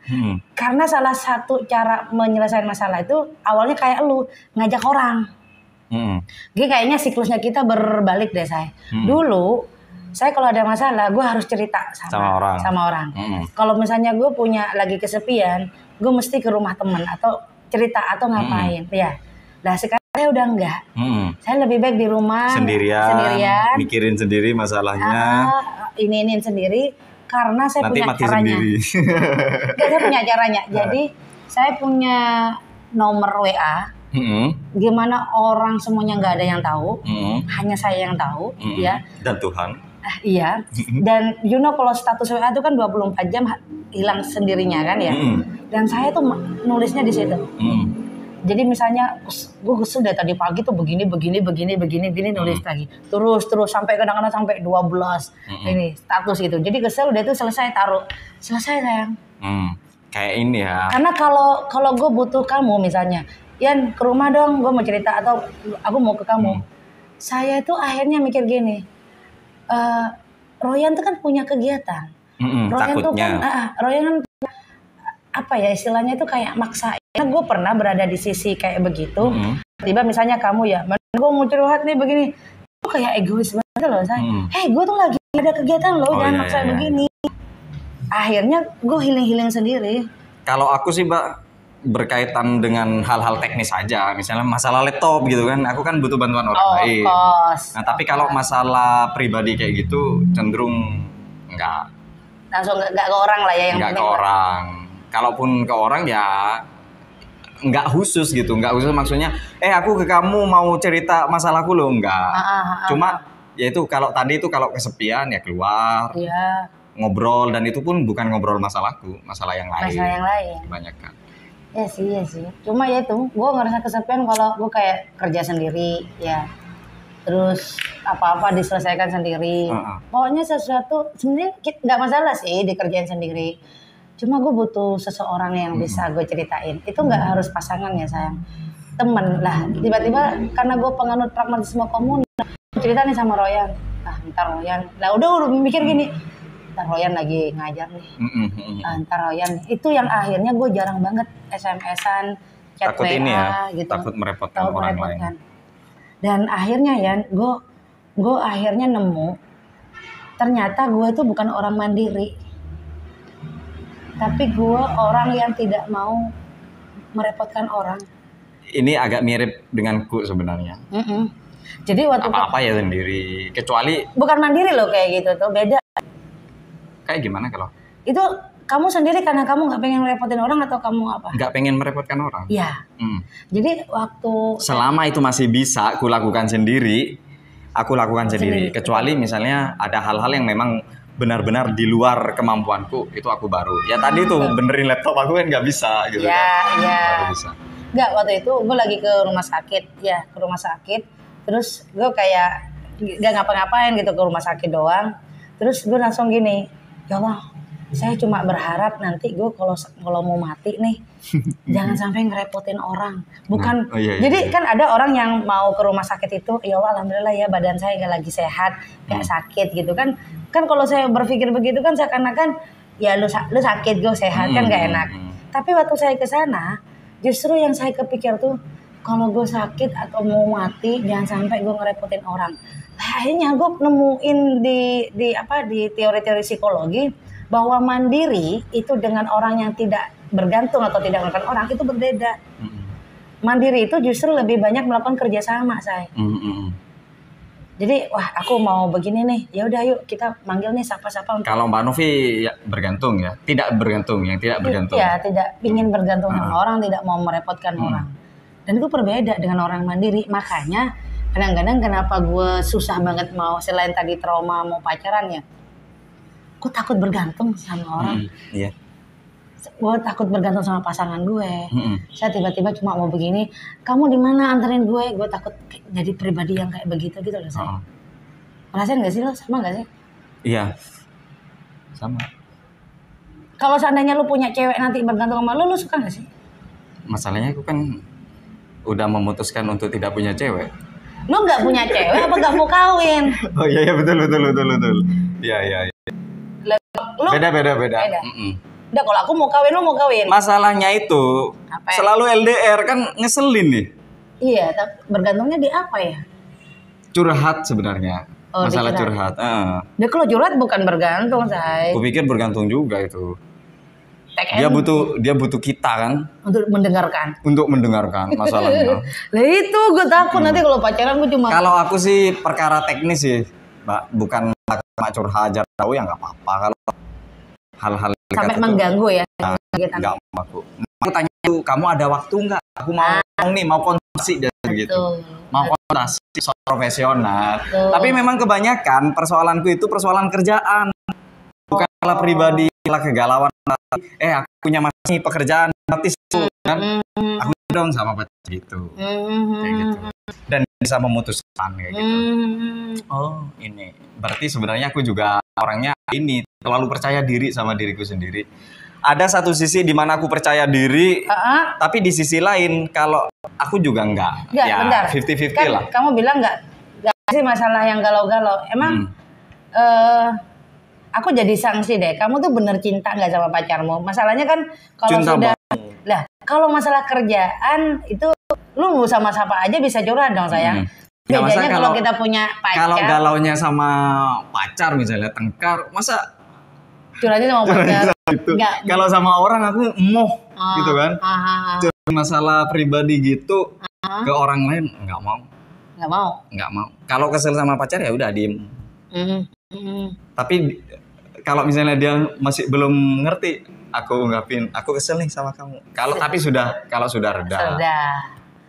Karena salah satu cara menyelesaikan masalah itu awalnya kayak lu ngajak orang. Jadi kayaknya siklusnya kita berbalik deh, saya. Dulu saya kalau ada masalah, gue harus cerita sama orang. Kalau misalnya gue punya lagi kesepian, gue mesti ke rumah teman atau cerita atau ngapain, ya. Nah sekarang saya udah enggak. Saya lebih baik di rumah sendirian, mikirin sendiri masalahnya. Ini sendiri, karena saya nanti punya mati caranya. Saya punya caranya. Jadi saya punya nomor WA. Gimana orang semuanya nggak ada yang tahu, hanya saya yang tahu, ya. Dan Tuhan. Iya. Dan kalau status WA itu kan 24 jam hilang sendirinya kan ya. Dan saya tuh nulisnya di situ. Jadi misalnya gue kesel dari tadi pagi tuh begini nulis lagi. Terus sampai kadang-kadang sampai 12 ini status gitu. Jadi kesel udah itu selesai, taruh. Selesai sayang. Kayak ini ya. Karena kalau gue butuh kamu misalnya, Yan ke rumah dong, gue mau cerita atau aku mau ke kamu. Saya tuh akhirnya mikir gini, Royan tuh kan punya kegiatan. Royan tuh kan, Royan kan apa ya istilahnya itu kayak maksa. Karena gue pernah berada di sisi kayak begitu. Tiba misalnya kamu ya, gue mau curhat nih begini, gue kayak egois banget loh saya. Gue tuh lagi ada kegiatan loh, jangan maksa begini. Akhirnya gue healing sendiri. Kalau aku sih Mbak, berkaitan dengan hal-hal teknis saja, misalnya masalah laptop gitu kan, aku kan butuh bantuan orang lain. Nah tapi kalau masalah pribadi kayak gitu cenderung Enggak. Langsung nggak ke orang lah ya yang Enggak ke penting. orang. Kalaupun ke orang ya enggak khusus gitu. Enggak khusus maksudnya, aku ke kamu mau cerita masalahku loh, enggak. Cuma ya itu kalau tadi itu kalau kesepian ya keluar. Iya. Ngobrol, dan itu pun bukan ngobrol masalahku, masalah yang lain. Masalah yang lain. Kebanyakan. Iya sih. Cuma ya itu, gue ngerasa kesepian kalau gue kayak kerja sendiri, ya. Terus apa-apa diselesaikan sendiri. Pokoknya sesuatu sebenarnya nggak masalah sih dikerjain sendiri. Cuma gue butuh seseorang yang bisa gue ceritain. Itu nggak harus pasangan ya sayang. Temen lah. Tiba-tiba karena gue penganut pragmatisme komunal, cerita nih sama Royan. Ntar Royan. Lah udah mikir gini. Ntar Royan lagi ngajar nih. Ntar Royan. Itu yang akhirnya gue jarang banget SMS-an, chat takut WA ini ya, gitu. takut merepotkan orang lain. Dan akhirnya ya, gue akhirnya nemu ternyata gue itu bukan orang mandiri, tapi gue orang yang tidak mau merepotkan orang. Ini agak mirip denganku sebenarnya. Jadi waktu apa-apa ya sendiri, kecuali bukan mandiri loh kayak gitu tuh, beda. Kayak gimana kalau? Itu kamu sendiri karena kamu nggak pengen merepotin orang atau kamu apa? Nggak pengen merepotkan orang. Iya. Jadi waktu selama itu masih bisa aku lakukan sendiri, aku lakukan sendiri. Kecuali misalnya ada hal-hal yang memang benar-benar di luar kemampuanku, itu aku baru. Ya tadi tuh benerin laptop aku kan nggak bisa gitu. Iya. Baru bisa. Nggak, waktu itu gue lagi ke rumah sakit. Terus gue kayak nggak ngapa-ngapain gitu, ke rumah sakit doang. Terus gue langsung gini, ya Allah, saya cuma berharap nanti gue kalau mau mati nih jangan sampai ngerepotin orang. Bukan, jadi kan ada orang yang mau ke rumah sakit itu, ya Allah alhamdulillah ya badan saya nggak lagi sehat, nggak sakit gitu kan. Kan kalau saya berpikir begitu kan seakan-akan ya lu sakit gue sehat kan nggak enak. Tapi waktu saya ke sana justru yang saya kepikir tuh kalau gue sakit atau mau mati jangan sampai gue ngerepotin orang. Akhirnya gue nemuin di teori-teori psikologi bahwa mandiri itu dengan orang yang tidak bergantung atau tidak melakukan orang itu berbeda. Mandiri itu justru lebih banyak melakukan kerjasama, saya. Jadi, wah aku mau begini nih, ya udah yuk kita manggil nih siapa-siapa. Kalau Mbak Novi ya bergantung ya, tidak bergantung, yang tidak bergantung. Iya, tidak ingin bergantung sama orang, tidak mau merepotkan orang. Dan itu berbeda dengan orang mandiri. Makanya kadang-kadang kenapa gue susah banget mau, selain tadi trauma mau pacaran ya, gue takut bergantung sama orang. Iya. Gue takut bergantung sama pasangan gue. Saya tiba-tiba cuma mau begini, kamu di mana anterin gue? Gue takut jadi pribadi yang kayak begitu gitu loh saya. Ngerasain nggak sih lo? Sama nggak sih? Iya, sama. Kalau seandainya lo punya cewek nanti bergantung sama lo suka nggak sih? Masalahnya aku kan udah memutuskan untuk tidak punya cewek. Lo nggak punya cewek apa nggak mau kawin? Oh iya betul. Iya. Beda. Udah kalau aku mau kawin, lo mau kawin. Masalahnya itu selalu LDR kan ngeselin nih. Iya, tapi bergantungnya di apa ya? Curhat sebenarnya. Masalah curhat. Dia kalau curhat bukan bergantung, say. Aku pikir bergantung juga itu. Dia butuh kita kan untuk mendengarkan masalahnya. Lah itu gue takut nanti kalau pacaran gue cuma. Kalau aku sih perkara teknis sih, Mbak, bukan curhat aja tahu ya nggak apa-apa. Kalau hal-hal sampai mengganggu ya. Enggak aku tanya tuh, kamu ada waktu nggak? Aku mau konsultasi gitu. Mau konsultasi profesional. Tapi memang kebanyakan persoalanku itu persoalan kerjaan. Bukan masalah pribadi, masalah kegalauan. Aku punya masih pekerjaan artis kan. Aku dong sama pacar gitu. Kayak gitu. Dan bisa memutuskan kayak gitu. Oh, ini. Berarti sebenarnya aku juga orangnya ini terlalu percaya diri sama diriku sendiri. Ada satu sisi di mana aku percaya diri, tapi di sisi lain kalau aku juga enggak. Ya, bentar. 50-50 kan, lah. Kamu bilang enggak sih masalah yang galau-galau. Emang aku jadi sanksi deh. Kamu tuh bener cinta nggak sama pacarmu? Masalahnya kan kalau cinta sudah lah, kalau masalah kerjaan itu lu sama siapa aja bisa curhat dong sayang. Bedanya kalau kita punya pacar. Kalau galaunya sama pacar misalnya tengkar, masa curhatnya sama pacar? Kalau sama orang aku gitu kan. Masalah pribadi gitu ke orang lain nggak mau. Kalau kesel sama pacar ya udah diem. Tapi kalau misalnya dia masih belum ngerti, aku ungkapin, aku kesel nih sama kamu. Kalau sudah reda,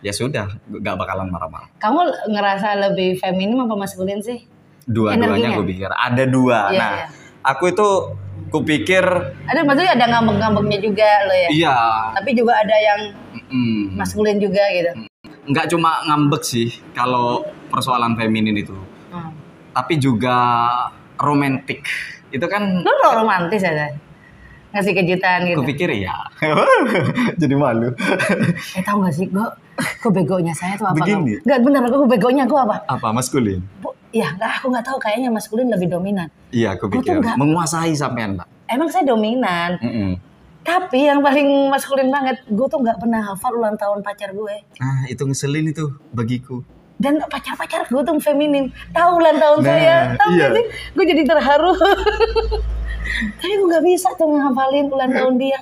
ya sudah, nggak bakalan marah-marah. Kamu ngerasa lebih feminim apa maskulin sih? Dua-duanya gue pikir ada dua. Nah, aku itu kupikir ada, maksudnya ada ngambek-ngambeknya juga lo ya. Iya. Tapi juga ada yang maskulin juga gitu. Nggak cuma ngambek sih kalau persoalan feminin itu. Tapi juga romantik. Itu kan lo romantis ya, ngasih kejutan gitu. Kupikir ya. Jadi malu. Tahu gak sih, gue begonya saya tuh apa? Begini. Nggak benar, gue begonya gue apa? Apa, maskulin? Ya, aku nggak tahu, kayaknya maskulin lebih dominan. Iya, aku pikir menguasai sampean, Mbak. Emang saya dominan. Tapi yang paling maskulin banget, gue tuh nggak pernah hafal ulang tahun pacar gue. Nah, itu ngeselin itu bagiku. Dan pacar-pacar gue tuh feminim, tahu ulang tahun saya, tahu gak sih? Gue jadi terharu. Tapi gue nggak bisa tuh ngehafalin ulang tahun dia.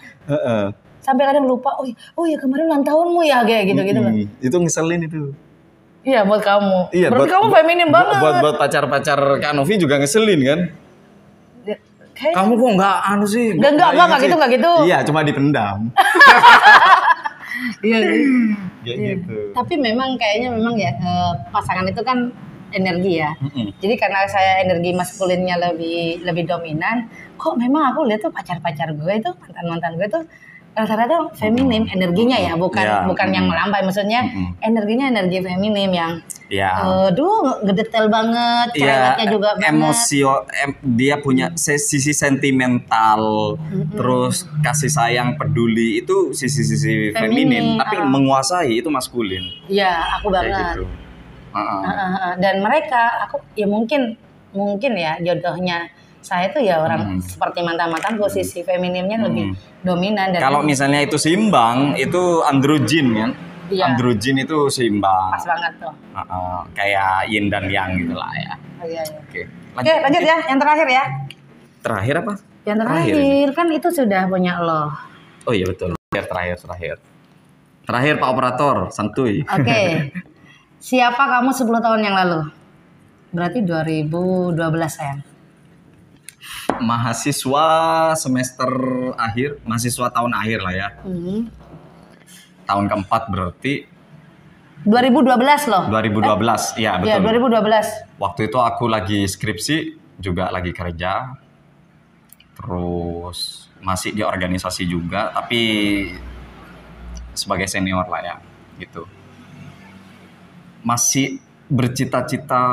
Sampai kadang lupa, oh ya kemarin ulang tahunmu ya, kayak gitu-gitu loh. Itu ngeselin itu. Iya, buat kamu. Iya, berarti kamu feminim banget. Buat pacar-pacar Kak Novi juga ngeselin kan? Kamu kok nggak anu sih? Nggak gitu. Iya, cuma dipendam. Iya. Gitu. Tapi memang kayaknya ya pasangan itu kan energi ya. Jadi karena saya energi maskulinnya lebih dominan, kok memang aku lihat tuh pacar-pacar gue itu, mantan-mantan gue tuh rata-rata feminim energinya ya, bukan yang melambai, maksudnya energinya energi feminim yang ngedetail banget, cerewetnya juga banget. Dia punya sisi sentimental, terus kasih sayang, peduli, itu sisi feminim, tapi menguasai itu maskulin. Iya, aku banget. Gitu. Dan mereka, aku ya mungkin ya jodohnya saya tuh ya orang seperti mantan-mantan, posisi feminimnya lebih dominan. Kalau misalnya itu seimbang, itu androgen kan? Iya. Androgen itu seimbang. Pas banget tuh. Kayak yin dan yang gitu lah ya. Iya. Oke, lanjut ya, yang terakhir ya. Terakhir apa? Yang terakhir kan itu sudah punya lo. Oh iya betul. Terakhir. Terakhir Pak Operator, santuy. Oke. Siapa kamu 10 tahun yang lalu? Berarti 2012 sayang. Mahasiswa semester akhir, mahasiswa tahun akhir lah ya. Tahun keempat berarti 2012 loh. 2012, iya betul. Iya, 2012. Waktu itu aku lagi skripsi, juga lagi kerja. Terus masih di organisasi juga, tapi sebagai senior lah ya, gitu. Masih bercita-cita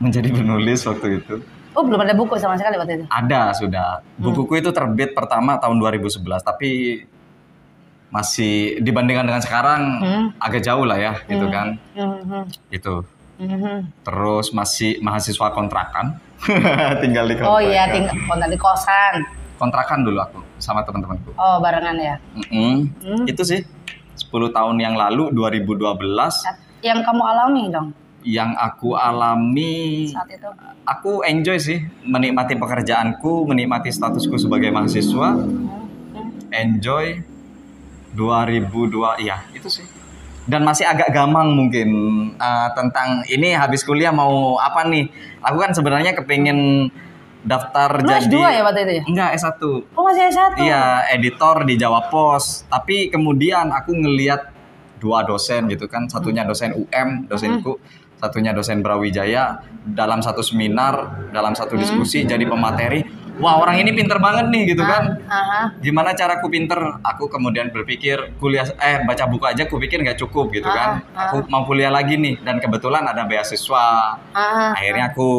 menjadi penulis waktu itu. Oh, belum ada buku sama sekali waktu itu? Ada, sudah. Bukuku itu terbit pertama tahun 2011, tapi masih dibandingkan dengan sekarang agak jauh lah ya, gitu kan. Itu. Terus masih mahasiswa kontrakan, tinggal di kontrakan. Oh iya, tinggal di kosan. Kontrakan dulu aku sama teman-temanku. Oh, barengan ya? Itu sih 10 tahun yang lalu, 2012. Yang kamu alami dong? Yang aku alami saat itu, aku enjoy sih, menikmati pekerjaanku, menikmati statusku sebagai mahasiswa. Enjoy 2002, iya itu sih. Dan masih agak gamang mungkin tentang ini habis kuliah mau apa nih. Aku kan sebenarnya kepengen daftar jadi S2 ya waktu itu ya? Enggak, S1. Oh, masih S1? Iya, editor di Jawa Pos. Tapi kemudian aku ngelihat dua dosen gitu kan, satunya dosen UM, dosenku, satunya dosen Brawijaya, dalam satu seminar, dalam satu diskusi jadi pemateri. Wah, orang ini pinter banget nih gitu kan. Gimana caraku pinter? Aku kemudian berpikir baca buku aja aku pikir nggak cukup gitu kan. Aku mau kuliah lagi nih, dan kebetulan ada beasiswa. Akhirnya aku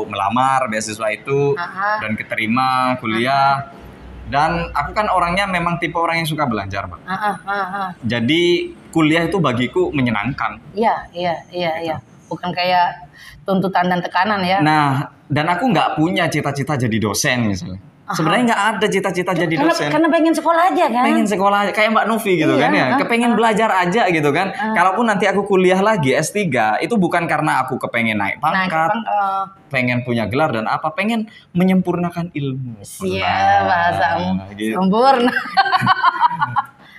melamar beasiswa itu dan keterima kuliah. Dan aku kan orangnya memang tipe orang yang suka belajar, Bang. Jadi kuliah itu bagiku menyenangkan. Iya. Bukan kayak tuntutan dan tekanan ya. Nah, dan aku nggak punya cita-cita jadi dosen misalnya. Sebenarnya nggak ada cita-cita jadi dosen. Karena pengen sekolah aja kan. Pengen sekolah aja, kayak Mbak Novi gitu kan ya. Kepengen belajar aja gitu kan. Kalaupun nanti aku kuliah lagi S3, itu bukan karena aku kepengen naik pangkat, pengen punya gelar dan apa, pengen menyempurnakan ilmu. Siap, bahasamu. Gitu. Sempurna.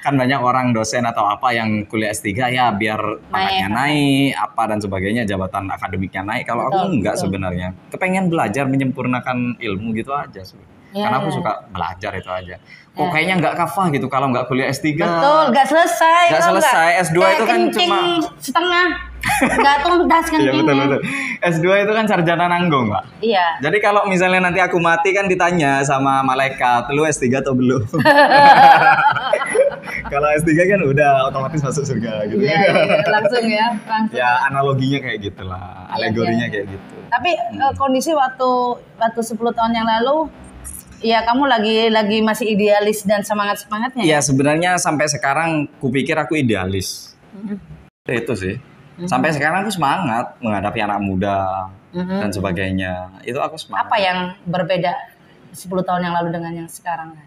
Kan banyak orang dosen atau apa yang kuliah S3 ya biar pangkatnya naik, apa dan sebagainya, jabatan akademiknya naik. Kalau aku enggak sebenarnya. Kepengen belajar menyempurnakan ilmu gitu aja sebenarnya. Karena aku suka belajar itu aja. Kok kayaknya nggak kafah gitu kalau nggak kuliah S3. Betul, nggak selesai. Nggak selesai. S2 itu kan cuma setengah. Nggak tuntas kan. Iya betul. S2 itu kan sarjana nanggung, Pak. Iya. Jadi kalau misalnya nanti aku mati kan ditanya sama malaikat, lu S3 atau belum? Kalau S3 kan udah otomatis masuk surga gitu. Iya, langsung ya. Langsung. Ya analoginya kayak gitulah, alegorinya kayak gitu. Tapi kondisi waktu 10 tahun yang lalu, ya kamu lagi masih idealis dan semangatnya. Iya sebenarnya sampai sekarang kupikir aku idealis. Itu sih. Sampai sekarang aku semangat menghadapi anak muda dan sebagainya. Itu aku semangat. Apa yang berbeda 10 tahun yang lalu dengan yang sekarang?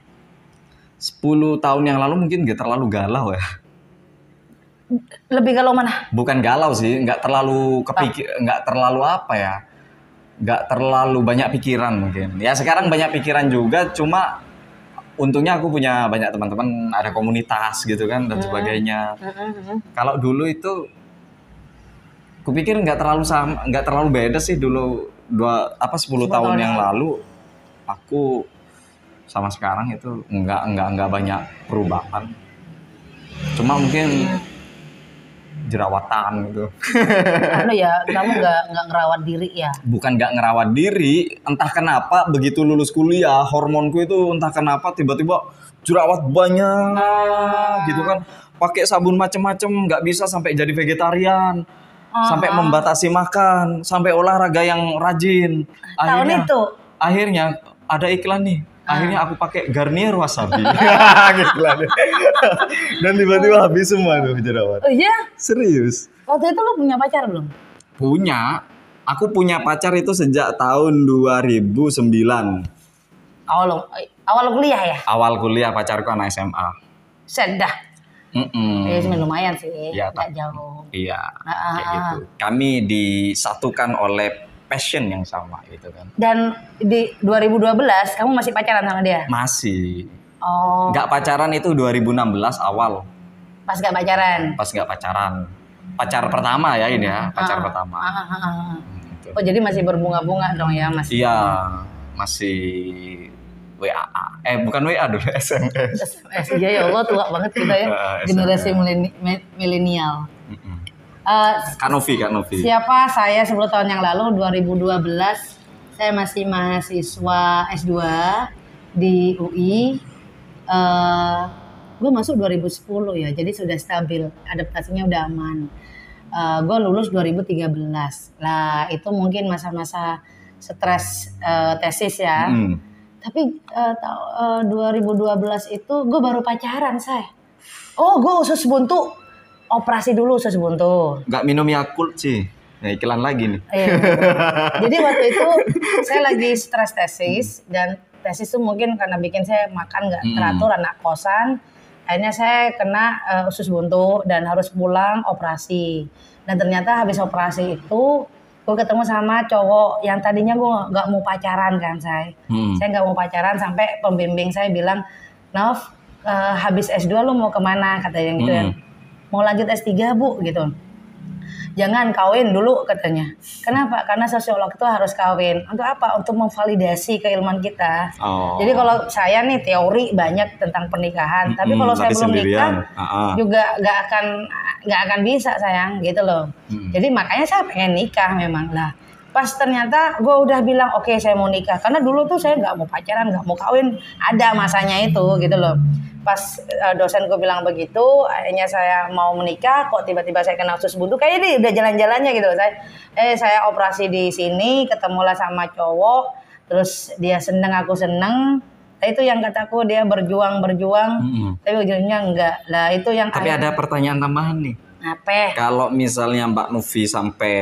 10 tahun yang lalu mungkin gak terlalu galau ya. Lebih galau mana? Bukan galau sih, nggak terlalu nggak terlalu apa ya. Nggak terlalu banyak pikiran mungkin. Ya sekarang banyak pikiran juga, cuma untungnya aku punya banyak teman-teman, ada komunitas gitu kan dan sebagainya. Kalau dulu itu kupikir nggak terlalu beda sih dulu 10 tahun yang lalu aku sama sekarang itu nggak banyak perubahan. Cuma mungkin jerawatan gitu. Ya kamu nggak ngerawat diri ya? Bukan nggak ngerawat diri, entah kenapa begitu lulus kuliah hormonku itu entah kenapa tiba-tiba jerawat banyak gitu kan. Pakai sabun macem-macem, nggak bisa sampai jadi vegetarian. Sampai membatasi makan, sampai olahraga yang rajin. Akhirnya ada iklan nih. Akhirnya aku pakai Garnier Wasabi. Dan tiba-tiba habis semua tuh jerawat. Oh iya? Serius. Waktu itu lo punya pacar belum? Punya. Aku punya pacar itu sejak tahun 2009. Awal kuliah ya? Awal kuliah pacarku anak SMA. Sedah. Lumayan sih, nggak jauh. Iya, kayak gitu. Kami disatukan oleh passion yang sama gitu kan. Dan di 2012 kamu masih pacaran sama dia? Masih. Oh. Nggak pacaran itu 2016 awal. Pas nggak pacaran? Pas nggak pacaran. Pacar pertama ya ini ya, pacar pertama. Gitu. Oh jadi masih berbunga-bunga dong ya Mas? Iya, masih WA. Bukan WA dulu, SMS. SMS, iya ya Allah tua banget kita ya. Generasi milenial. Kak Novi. Siapa saya 10 tahun yang lalu 2012 saya masih mahasiswa S2 di UI. Gue masuk 2010 ya, jadi sudah stabil, adaptasinya udah aman. Gue lulus 2013. Lah itu mungkin masa-masa stres tesis ya. Tapi 2012 itu gue baru pacaran saya. Oh gue usus buntu, operasi dulu usus buntu. Gak minum Yakult sih, nah iklan lagi nih. Jadi waktu itu saya lagi stres tesis dan tesis itu mungkin karena bikin saya makan gak teratur, anak kosan. Akhirnya saya kena usus buntu dan harus pulang operasi. Dan ternyata habis operasi itu gue ketemu sama cowok yang tadinya gue nggak mau pacaran kan saya nggak mau pacaran sampai pembimbing saya bilang, Nov, habis S2 lu mau kemana katanya gitu ya, mau lanjut S3 bu gitu, jangan kawin dulu katanya. Kenapa? Karena sosiolog itu harus kawin. Untuk apa? Untuk memvalidasi keilmuan kita. Jadi kalau saya nih teori banyak tentang pernikahan, tapi kalau saya belum nikah juga nggak akan bisa sayang gitu loh. Jadi makanya saya pengen nikah memang lah. Pas ternyata gue udah bilang oke, saya mau nikah, karena dulu tuh saya nggak mau pacaran, nggak mau kawin, ada masanya itu gitu loh. Pas dosen gue bilang begitu, akhirnya saya mau menikah, kok tiba-tiba saya kena usus buntu. Kayaknya dia udah jalan-jalannya gitu. Saya operasi di sini, ketemulah sama cowok, terus dia seneng, aku seneng. Nah, itu yang kataku dia berjuang, tapi ujungnya enggak. Lah itu yang. Tapi ada pertanyaan tambahan nih. Apa? Kalau misalnya Mbak Novi sampai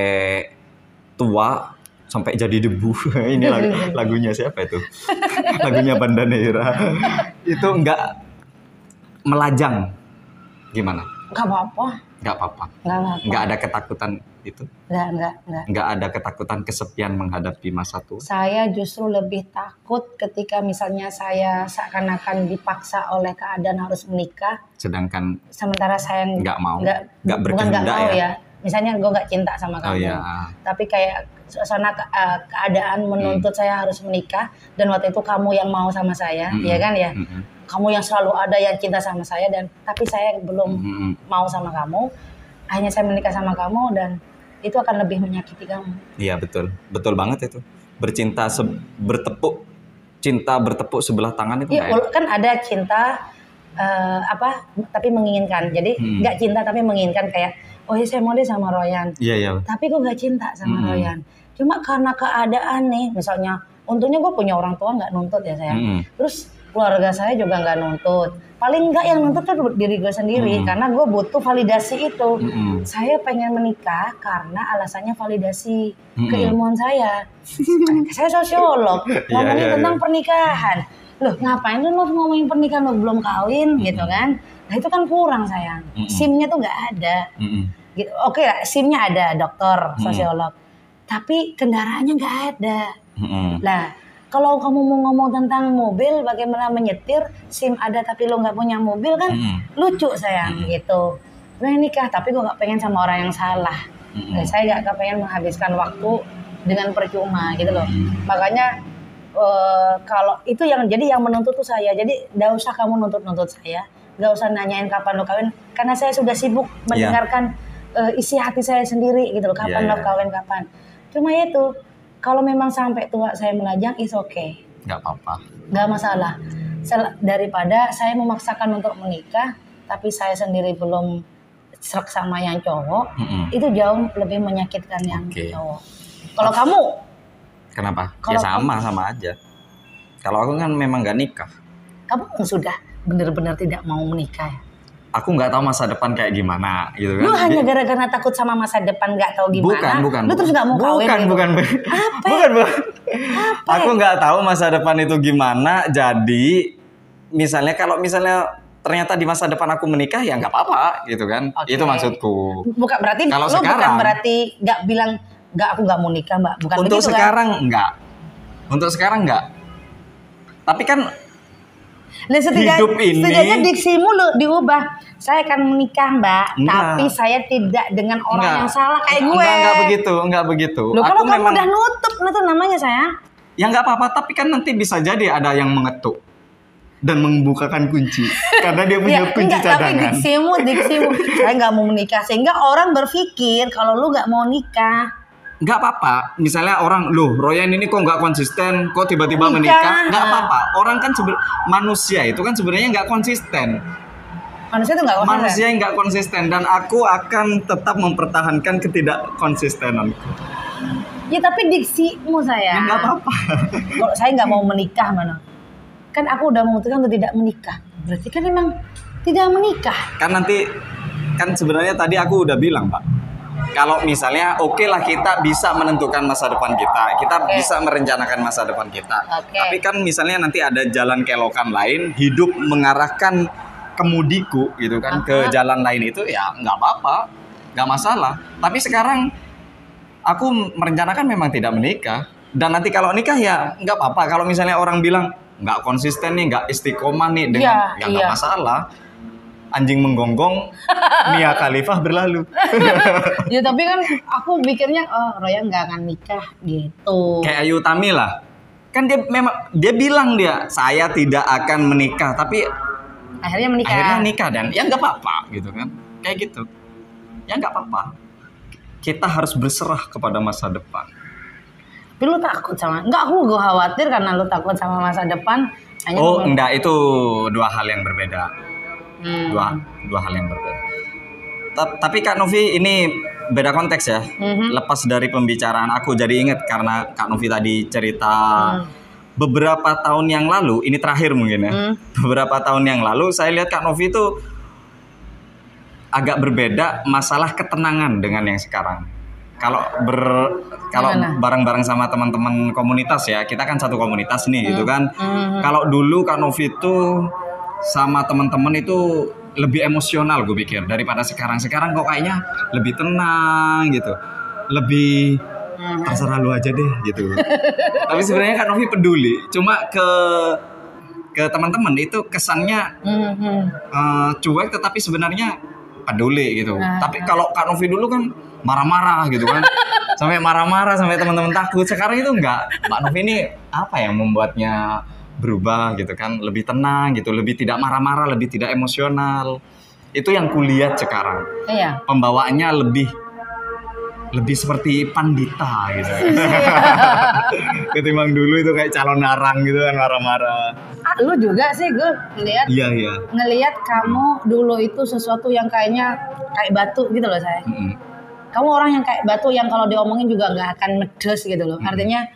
tua, sampai jadi debu, ini lagunya siapa itu? Lagunya Bandanera. Itu enggak melajang, gimana? Nggak apa-apa. Nggak apa-apa. Nggak apa-apa. Nggak ada ketakutan itu. Nggak. Nggak ada ketakutan kesepian menghadapi masa tua. Saya justru lebih takut ketika misalnya saya seakan-akan dipaksa oleh keadaan harus menikah. Sedangkan Sementara saya nggak mau. Nggak Nggak bukan nggak berkehendak mau ya. ya. Misalnya gue nggak cinta sama kamu. Oh iya. Tapi kayak suasana keadaan menuntut saya harus menikah. Dan waktu itu kamu yang mau sama saya. Ya kan ya. Kamu yang selalu ada yang cinta sama saya. Tapi saya belum mau sama kamu. Akhirnya saya menikah sama kamu dan itu akan lebih menyakiti kamu. Iya betul banget itu. Cinta bertepuk sebelah tangan itu. Iya, kan ada cinta tapi menginginkan. Jadi nggak cinta tapi menginginkan kayak, oh ya saya mau deh sama Royan. Iya. Tapi gue nggak cinta sama Royan. Cuma karena keadaan nih, misalnya, untungnya gue punya orang tua nggak nuntut ya sayang. Terus keluarga saya juga nggak nuntut. Paling nggak yang nuntut tuh diri gue sendiri karena gue butuh validasi itu. Saya pengen menikah karena alasannya validasi keilmuan saya. Saya sosiolog, ngomongin tentang pernikahan. Loh ngapain lu ngomongin pernikahan lu belum kawin gitu kan? Nah itu kan kurang sayang. SIM-nya tuh nggak ada. Gitu. Oke lah, SIM-nya ada dokter, sosiolog. Tapi kendaraannya nggak ada. Nah kalau kamu mau ngomong tentang mobil, bagaimana menyetir, SIM ada tapi lo nggak punya mobil kan lucu sayang gitu. Pengen nikah tapi gue nggak pengen sama orang yang salah. Saya nggak pengen menghabiskan waktu dengan percuma gitu loh. Makanya kalau itu yang menuntut tuh saya. Jadi nggak usah kamu nuntut saya, nggak usah nanyain kapan lo kawin, karena saya sudah sibuk mendengarkan isi hati saya sendiri gitu loh. Kapan lo kawin kapan. Cuma itu. Kalau memang sampai tua saya melajang, is okay. Nggak apa-apa. Nggak masalah. Daripada saya memaksakan untuk menikah, tapi saya sendiri belum serak sama yang cowok, itu jauh lebih menyakitkan yang cowok. Kalau kamu? Kenapa? Ya sama aja. Kalau aku kan memang nggak nikah. Kamu sudah benar-benar tidak mau menikah ya? Aku nggak tahu masa depan kayak gimana gitu kan. Lu hanya gara-gara takut sama masa depan nggak tahu gimana. Bukan. Lu terus nggak mau kawin gitu. Bukan. Bukan. Aku nggak tahu masa depan itu gimana. Jadi misalnya kalau ternyata di masa depan aku menikah ya nggak apa-apa gitu kan. Itu maksudku. Bukan berarti kalau lu sekarang, bukan berarti nggak bilang nggak, aku nggak mau nikah mbak. Bukan untuk begitu sekarang kan? Enggak. Untuk sekarang enggak. Tapi kan setidaknya diksimu lu diubah. Saya akan menikah mbak, tapi saya tidak dengan orang yang salah kayak gue. Enggak begitu. Loh, kalau kamu udah nutup itu namanya sayang. Ya nggak apa-apa, tapi kan nanti bisa jadi ada yang mengetuk dan membukakan kunci karena dia punya kunci cadangan. Tapi diksimu, saya nggak mau menikah sehingga orang berpikir kalau lu nggak mau nikah. Nggak apa-apa, misalnya orang, loh Royan ini kok nggak konsisten, kok tiba-tiba menikah, nggak apa-apa. Orang kan manusia itu kan sebenarnya nggak konsisten. Manusia itu nggak konsisten. Manusia yang nggak konsisten, dan aku akan tetap mempertahankan ketidakkonsistenanku. Ya tapi diksimu saya. Ya nggak apa-apa. Kalau saya nggak mau menikah mana? Kan aku udah memutuskan untuk tidak menikah. Berarti kan memang tidak menikah. Kan sebenarnya tadi aku udah bilang Pak. Kalau misalnya oke lah kita bisa menentukan masa depan kita bisa merencanakan masa depan kita. Tapi kan misalnya nanti ada jalan kelokan lain, hidup mengarahkan kemudiku gitu kan ke jalan lain itu ya nggak apa-apa, nggak masalah. Tapi sekarang aku merencanakan memang tidak menikah, dan nanti kalau nikah ya nggak apa-apa. Kalau misalnya orang bilang nggak konsisten nih, nggak istiqomah nih dengan nggak masalah. Anjing menggonggong, Mia Khalifah berlalu. Ya tapi kan aku pikirnya Royan nggak akan nikah gitu. Kayak Ayu Utami lah. Kan dia bilang saya tidak akan menikah, tapi akhirnya nikah dan ya nggak apa-apa gitu kan. Kayak gitu. Ya nggak apa-apa. Kita harus berserah kepada masa depan. Tapi lu takut sama? Enggak, gue khawatir karena lu takut sama masa depan. Enggak, itu dua hal yang berbeda. Dua hal yang berbeda. Tapi Kak Novi ini beda konteks ya. Lepas dari pembicaraan aku jadi ingat karena Kak Novi tadi cerita beberapa tahun yang lalu, ini terakhir mungkin ya. Beberapa tahun yang lalu saya lihat Kak Novi itu agak berbeda masalah ketenangan dengan yang sekarang. Kalau bareng-bareng sama teman-teman komunitas ya, kita kan satu komunitas nih gitu kan. Kalau dulu Kak Novi itu sama teman-teman itu lebih emosional gue pikir daripada sekarang. Sekarang kok kayaknya lebih tenang gitu, lebih terserah lu aja deh gitu. Tapi sebenarnya Kak Novi peduli, cuma ke teman-teman itu kesannya cuek, tetapi sebenarnya peduli gitu. Tapi kalau Kak Novi dulu kan marah-marah gitu kan, sampai marah-marah sampai teman-teman takut. Sekarang itu enggak. Mbak Novi ini apa yang membuatnya berubah gitu kan, lebih tenang gitu, lebih tidak marah-marah, lebih tidak emosional. Itu yang kulihat sekarang. Iya. Pembawaannya lebih seperti pandita gitu. Ketimbang dulu itu kayak calon narang gitu kan, marah-marah. Lu juga sih gue ngelihat. Iya. Ngelihat kamu dulu itu sesuatu yang kayaknya kayak batu gitu loh saya. Kamu orang yang kayak batu yang kalau diomongin juga nggak akan medes gitu loh. Artinya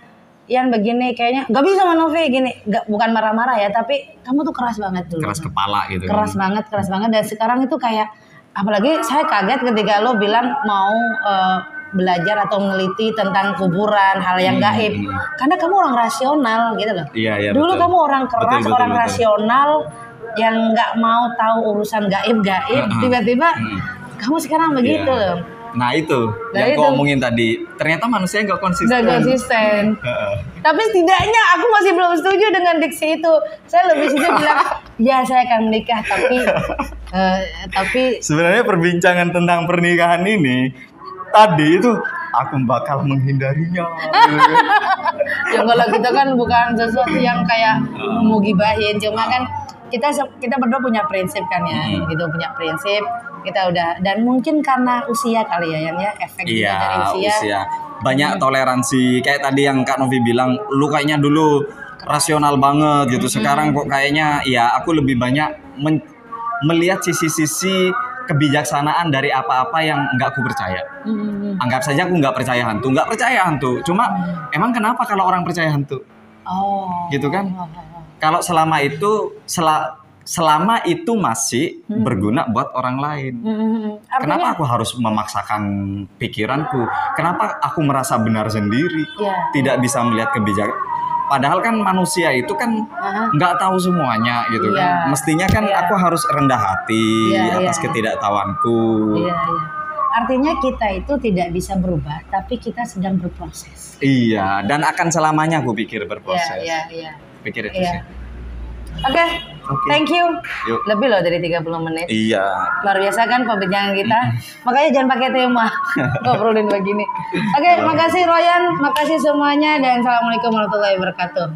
yang begini kayaknya nggak bisa Novi gini, bukan marah-marah ya, tapi kamu tuh keras banget dulu. Keras kepala gitu. Keras banget. Dan sekarang itu kayak, apalagi saya kaget ketika lo bilang mau belajar atau meneliti tentang kuburan, hal yang gaib. Karena kamu orang rasional gitu loh. Iya, dulu betul. kamu orang keras, betul. orang rasional yang nggak mau tahu urusan gaib. Tiba-tiba kamu sekarang begitu loh. Nah itu yang aku omongin tadi, ternyata manusia nggak konsisten. Nggak konsisten. Tapi setidaknya aku masih belum setuju dengan diksi itu. Saya lebih setuju bilang, ya saya akan menikah, tapi sebenarnya perbincangan tentang pernikahan ini tadi itu aku bakal menghindarinya. Ya kalau kita kan bukan sesuatu yang kayak mau gibahin, cuma kan kita berdua punya prinsip kan ya, gitu, punya prinsip. Kita udah, dan mungkin karena usia kali ya, yang ya efek juga dari usia. Banyak toleransi, kayak tadi yang Kak Novi bilang, lu kayaknya dulu rasional banget gitu. Sekarang kok kayaknya ya aku lebih banyak melihat sisi-sisi kebijaksanaan dari apa-apa yang nggak aku percaya. Anggap saja aku nggak percaya hantu. Cuma emang kenapa kalau orang percaya hantu? Gitu kan? Kalau selama itu masih berguna buat orang lain. Kenapa aku harus memaksakan pikiranku? Kenapa aku merasa benar sendiri? Tidak bisa melihat kebijakan. Padahal kan manusia itu kan nggak tahu semuanya gitu kan. Mestinya kan aku harus rendah hati atas ketidaktahuanku. Artinya kita itu tidak bisa berubah, tapi kita sedang berproses. Iya, dan akan selamanya aku pikir berproses. Iya. Pikir itu sih. Oke. Thank you. Yuk. Lebih loh dari 30 menit. Iya. Luar biasa kan perbincangan kita. Makanya jangan pakai tema. Ngobrolin begini. Oke, makasih Royan, makasih semuanya, dan assalamualaikum warahmatullahi wabarakatuh.